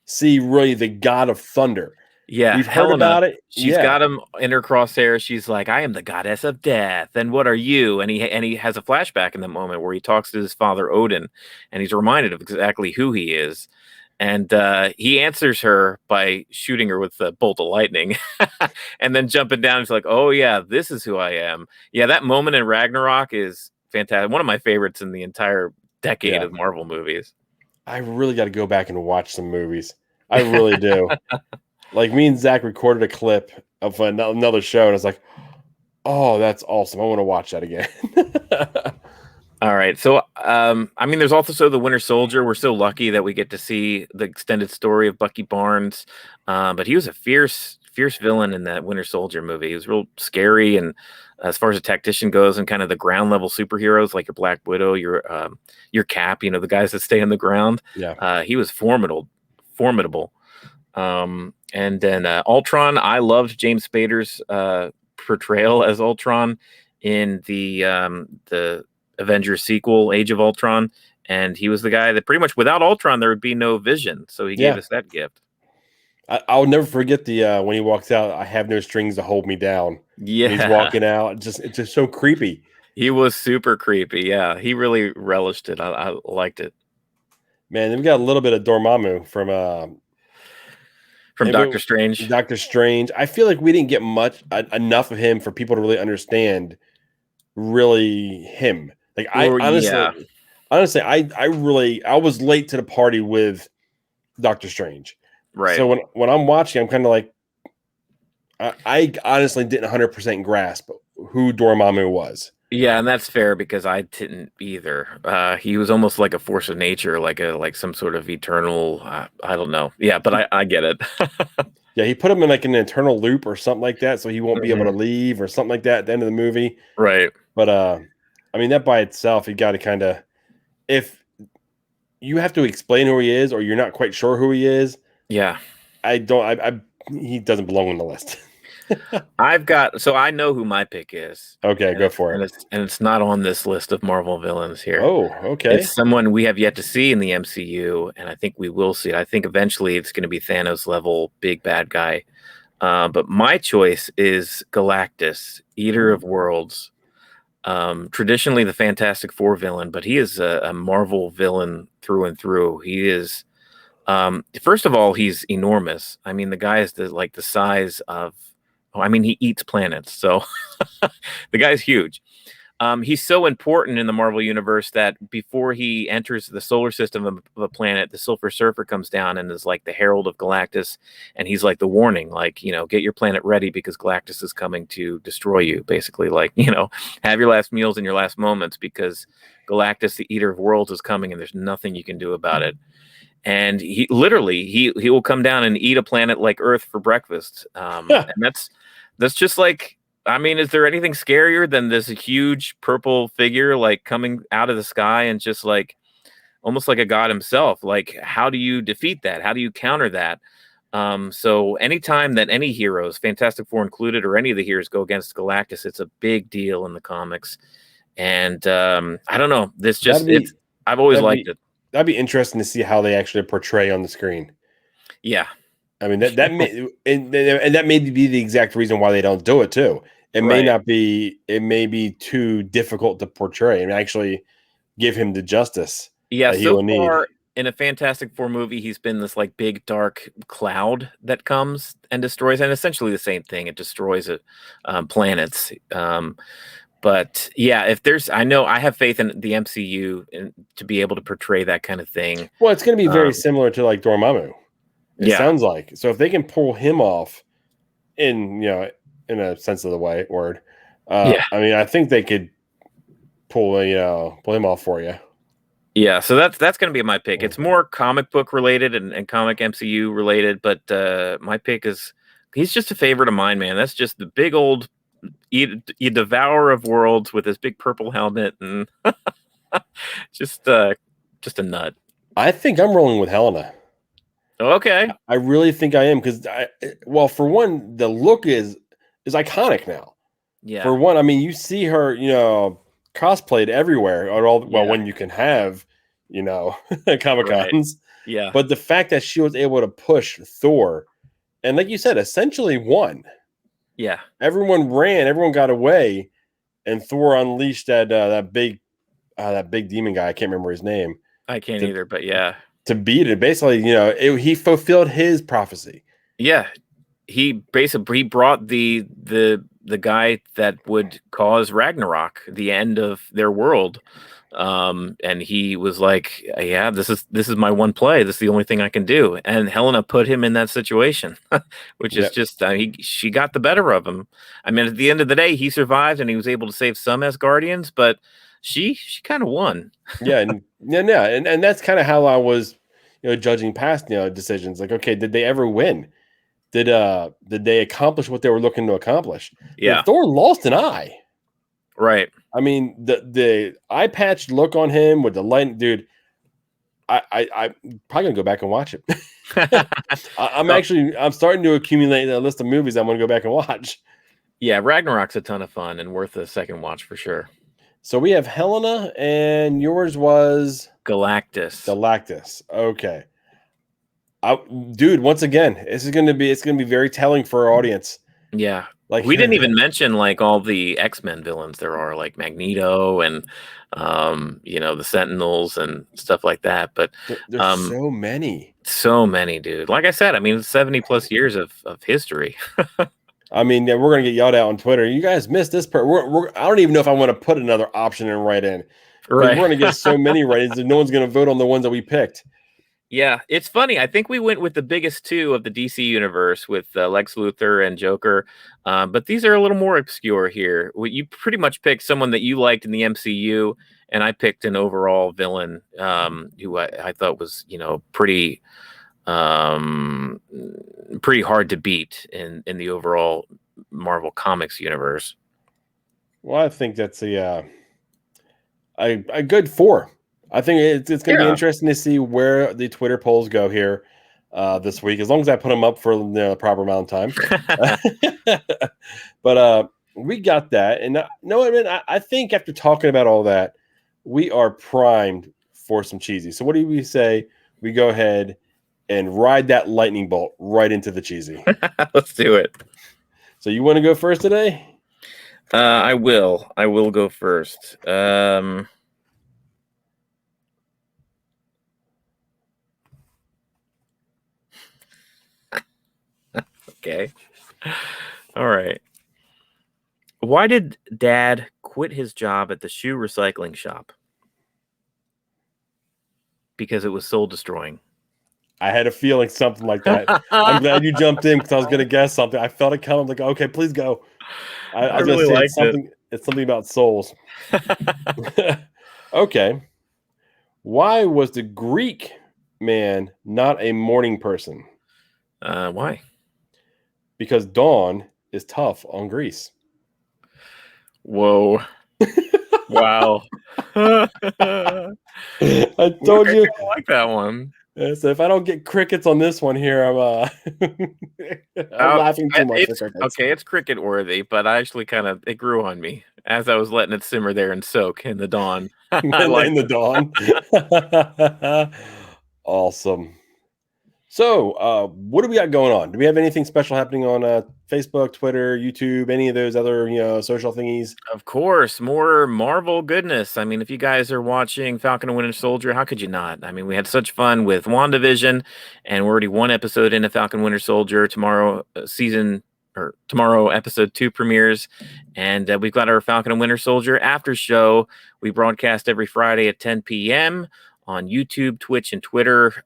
[SPEAKER 1] see really the god of thunder.
[SPEAKER 2] Yeah,
[SPEAKER 1] we've heard about it.
[SPEAKER 2] She's got him in her crosshair. She's like, "I am the goddess of death, and what are you?" And he has a flashback in that moment where he talks to his father Odin, and he's reminded of exactly who he is. And he answers her by shooting her with the bolt of lightning, and then jumping down. He's like, "Oh yeah, this is who I am." Yeah, that moment in Ragnarok is fantastic. One of my favorites in the entire decade of Marvel movies.
[SPEAKER 1] I really got to go back and watch some movies. I really do. Me and Zach recorded a clip of another show, and I was like, "Oh, that's awesome! I want to watch that again."
[SPEAKER 2] All right, so there's also the Winter Soldier. We're so lucky that we get to see the extended story of Bucky Barnes, but he was a fierce villain in that Winter Soldier movie. He was real scary, and as far as a tactician goes, and kind of the ground level superheroes like your Black Widow, your your Cap, the guys that stay on the ground.
[SPEAKER 1] Yeah,
[SPEAKER 2] he was formidable. And then Ultron, I loved James Spader's portrayal as Ultron in the Avengers sequel, Age of Ultron, and he was the guy that pretty much without Ultron there would be no Vision, so he gave us that gift.
[SPEAKER 1] I'll never forget the when he walks out, "I have no strings to hold me down."
[SPEAKER 2] Yeah,
[SPEAKER 1] and he's walking out. It's just so creepy.
[SPEAKER 2] He was super creepy. Yeah, he really relished it. I liked it.
[SPEAKER 1] Man, then we got a little bit of Dormammu from
[SPEAKER 2] from Doctor Strange.
[SPEAKER 1] Doctor Strange. I feel like we didn't get enough of him for people to really understand really him. Like I honestly, I was late to the party with Doctor Strange.
[SPEAKER 2] Right.
[SPEAKER 1] So when I'm watching, I'm kind of like, I honestly didn't 100% grasp who Dormammu was.
[SPEAKER 2] Yeah, and that's fair because I didn't either. He was almost like a force of nature, like some sort of eternal. I don't know. Yeah, but I get it.
[SPEAKER 1] Yeah, he put him in like an eternal loop or something like that, so he won't be able to leave or something like that at the end of the movie.
[SPEAKER 2] Right.
[SPEAKER 1] But I mean, that by itself, you got to kind of, if you have to explain who he is, or you're not quite sure who he is.
[SPEAKER 2] Yeah,
[SPEAKER 1] he doesn't belong on the list.
[SPEAKER 2] So I know who my pick is.
[SPEAKER 1] Okay, go for
[SPEAKER 2] it. And it's not on this list of Marvel villains here.
[SPEAKER 1] Oh, okay.
[SPEAKER 2] It's someone we have yet to see in the MCU, and I think we will see it. I think eventually it's going to be Thanos level big bad guy. But my choice is Galactus, Eater of Worlds. Traditionally the Fantastic Four villain, but he is a Marvel villain through and through. He is, first of all, he's enormous. I mean, the guy is the size of, he eats planets. So the guy's huge. He's so important in the Marvel universe that before he enters the solar system of a planet, the Silver Surfer comes down and is like the herald of Galactus. And he's like the warning, like, get your planet ready because Galactus is coming to destroy you, basically. Like, have your last meals and your last moments because Galactus, the Eater of Worlds, is coming and there's nothing you can do about it. And he will come down and eat a planet like Earth for breakfast. And that's just like, is there anything scarier than this huge purple figure like coming out of the sky and just like almost like a god himself? Like, how do you defeat that? How do you counter that? So anytime that any heroes, Fantastic Four included, or any of the heroes go against Galactus, it's a big deal in the comics. And I don't know. I've always liked it.
[SPEAKER 1] That'd be interesting to see how they actually portray on the screen.
[SPEAKER 2] Yeah.
[SPEAKER 1] I mean that may and that may be the exact reason why they don't do it too. It may not be. It may be too difficult to portray and actually give him the justice.
[SPEAKER 2] Yeah. So far in a Fantastic Four movie, he's been this like big dark cloud that comes and destroys, and essentially the same thing. It destroys planets. But yeah, I have faith in the MCU to be able to portray that kind of thing.
[SPEAKER 1] Well, it's going to be very similar to like Dormammu. It sounds like. So if they can pull him off in a sense of the word, I think they could pull him off for you.
[SPEAKER 2] Yeah, so that's going to be my pick. It's more comic book related and comic MCU related, but my pick he's just a favorite of mine, man. That's just the big old devourer of worlds with his big purple helmet and just a nut.
[SPEAKER 1] I think I'm rolling with Helena.
[SPEAKER 2] Okay.
[SPEAKER 1] I really think I am because for one, the look is iconic now.
[SPEAKER 2] Yeah.
[SPEAKER 1] For one, you see her, cosplayed everywhere when you can have, Comic-Cons.
[SPEAKER 2] Right. Yeah.
[SPEAKER 1] But the fact that she was able to push Thor and like you said, essentially won.
[SPEAKER 2] Yeah.
[SPEAKER 1] Everyone ran, everyone got away, and Thor unleashed that big demon guy. I can't remember his name.
[SPEAKER 2] I can't either, but yeah.
[SPEAKER 1] To beat it, basically, he fulfilled his prophecy.
[SPEAKER 2] Yeah, he brought the guy that would cause Ragnarok, the end of their world, and he was like, "Yeah, this is my one play. This is the only thing I can do." And Helena put him in that situation, which is just she got the better of him. At the end of the day, he survived and he was able to save some Asgardians, but she kind of won.
[SPEAKER 1] And that's kind of how I was, judging past decisions. Like, okay, did they ever win? Did they accomplish what they were looking to accomplish?
[SPEAKER 2] Yeah,
[SPEAKER 1] Thor lost an eye.
[SPEAKER 2] Right.
[SPEAKER 1] The eye patch look on him with the light, dude. I'm probably gonna go back and watch it. I'm starting to accumulate a list of movies I'm gonna go back and watch.
[SPEAKER 2] Yeah, Ragnarok's a ton of fun and worth a second watch for sure.
[SPEAKER 1] So we have Helena, and yours was
[SPEAKER 2] Galactus.
[SPEAKER 1] Okay. Dude, once again, it's gonna be very telling for our audience.
[SPEAKER 2] Yeah.
[SPEAKER 1] Like
[SPEAKER 2] We didn't even mention like all the X-Men villains there are, like Magneto and the Sentinels and stuff like that. But
[SPEAKER 1] there's
[SPEAKER 2] um,
[SPEAKER 1] so many.
[SPEAKER 2] so many, dude. Like I said, I mean, 70 plus years of history.
[SPEAKER 1] I mean, yeah, we're gonna get yelled at on Twitter. You guys missed this part. I don't even know if I want to put another option in right in because
[SPEAKER 2] Right.
[SPEAKER 1] we're gonna get so many write-ins and no one's gonna vote on the ones that we picked.
[SPEAKER 2] Yeah, it's funny. I think we went with the biggest two of the DC universe with Lex Luthor and Joker, but these are a little more obscure here. You pretty much picked someone that you liked in the MCU, and I picked an overall villain who I thought was, pretty hard to beat in the overall Marvel Comics universe.
[SPEAKER 1] Well, I think that's a good 4. I think it's going to be interesting to see where the Twitter polls go here this week, as long as I put them up for the proper amount of time. But we got that. And no, I mean, I think after talking about all that, we are primed for some cheesy. So what do we say? We go ahead and ride that lightning bolt right into the cheesy.
[SPEAKER 2] Let's do it.
[SPEAKER 1] So you want to go first today?
[SPEAKER 2] I will go first. Okay. All right. Why did Dad quit his job at the shoe recycling shop? Because it was soul destroying.
[SPEAKER 1] I had a feeling something like that. I'm glad you jumped in because I was going to guess something. I felt it coming. I'm like, okay, please go. I was
[SPEAKER 2] really
[SPEAKER 1] going to say it's something about souls. Okay. Why was the Greek man not a morning person?
[SPEAKER 2] Why?
[SPEAKER 1] Because dawn is tough on Greece.
[SPEAKER 2] Whoa. Wow. I
[SPEAKER 1] told you.
[SPEAKER 2] I like that one.
[SPEAKER 1] So if I don't get crickets on this one here, I'm laughing too much for crickets.
[SPEAKER 2] Okay, it's cricket worthy, but I actually it grew on me as I was letting it simmer there and soak in the dawn.
[SPEAKER 1] In the dawn. Awesome. So, what do we got going on? Do we have anything special happening on Facebook, Twitter, YouTube, any of those other social thingies?
[SPEAKER 2] Of course, more Marvel goodness. I mean, if you guys are watching Falcon and Winter Soldier, how could you not? I mean, we had such fun with WandaVision, and we're already one episode into Falcon Winter Soldier. Tomorrow, episode 2 premieres, and we've got our Falcon and Winter Soldier after show. We broadcast every Friday at 10 p.m. on YouTube, Twitch, and Twitter.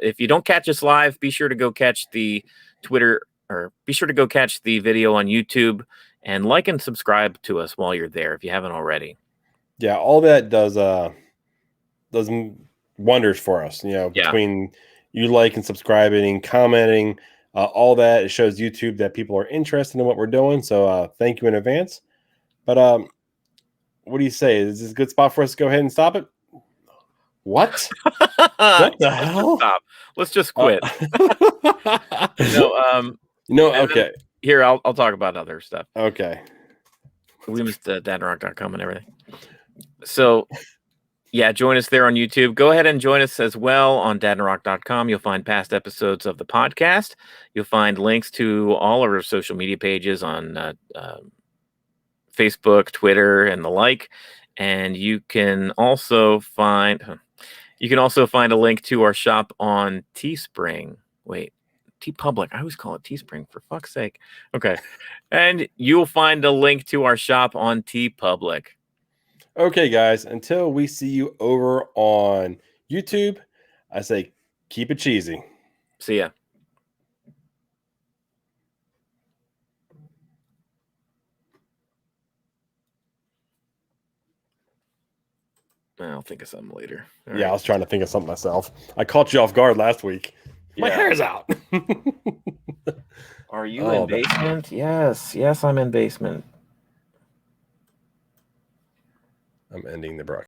[SPEAKER 2] If you don't catch us live, be sure to go catch the video on YouTube and like and subscribe to us while you're there if you haven't already.
[SPEAKER 1] Yeah, all that does wonders for us. Between you like and subscribing and commenting, all that, it shows YouTube that people are interested in what we're doing. So thank you in advance. But what do you say? Is this a good spot for us to go ahead and stop it? What? What the hell?
[SPEAKER 2] Stop. Let's just quit.
[SPEAKER 1] Okay.
[SPEAKER 2] Here, I'll talk about other stuff.
[SPEAKER 1] Okay.
[SPEAKER 2] We missed Dadnarok.com and everything. So, yeah, join us there on YouTube. Go ahead and join us as well on Dadnarok.com. You'll find past episodes of the podcast. You'll find links to all of our social media pages on Facebook, Twitter, and the like. And you can also find a link to our shop on Teespring. Wait, TeePublic. I always call it Teespring, for fuck's sake. Okay. And you'll find a link to our shop on TeePublic.
[SPEAKER 1] Okay, guys, until we see you over on YouTube, I say keep it cheesy.
[SPEAKER 2] See ya. I'll think of something later.
[SPEAKER 1] All right. I was trying to think of something myself. I caught you off guard last week. My hair's out.
[SPEAKER 2] Are you in basement? Yes, I'm in basement.
[SPEAKER 1] I'm ending the broadcast.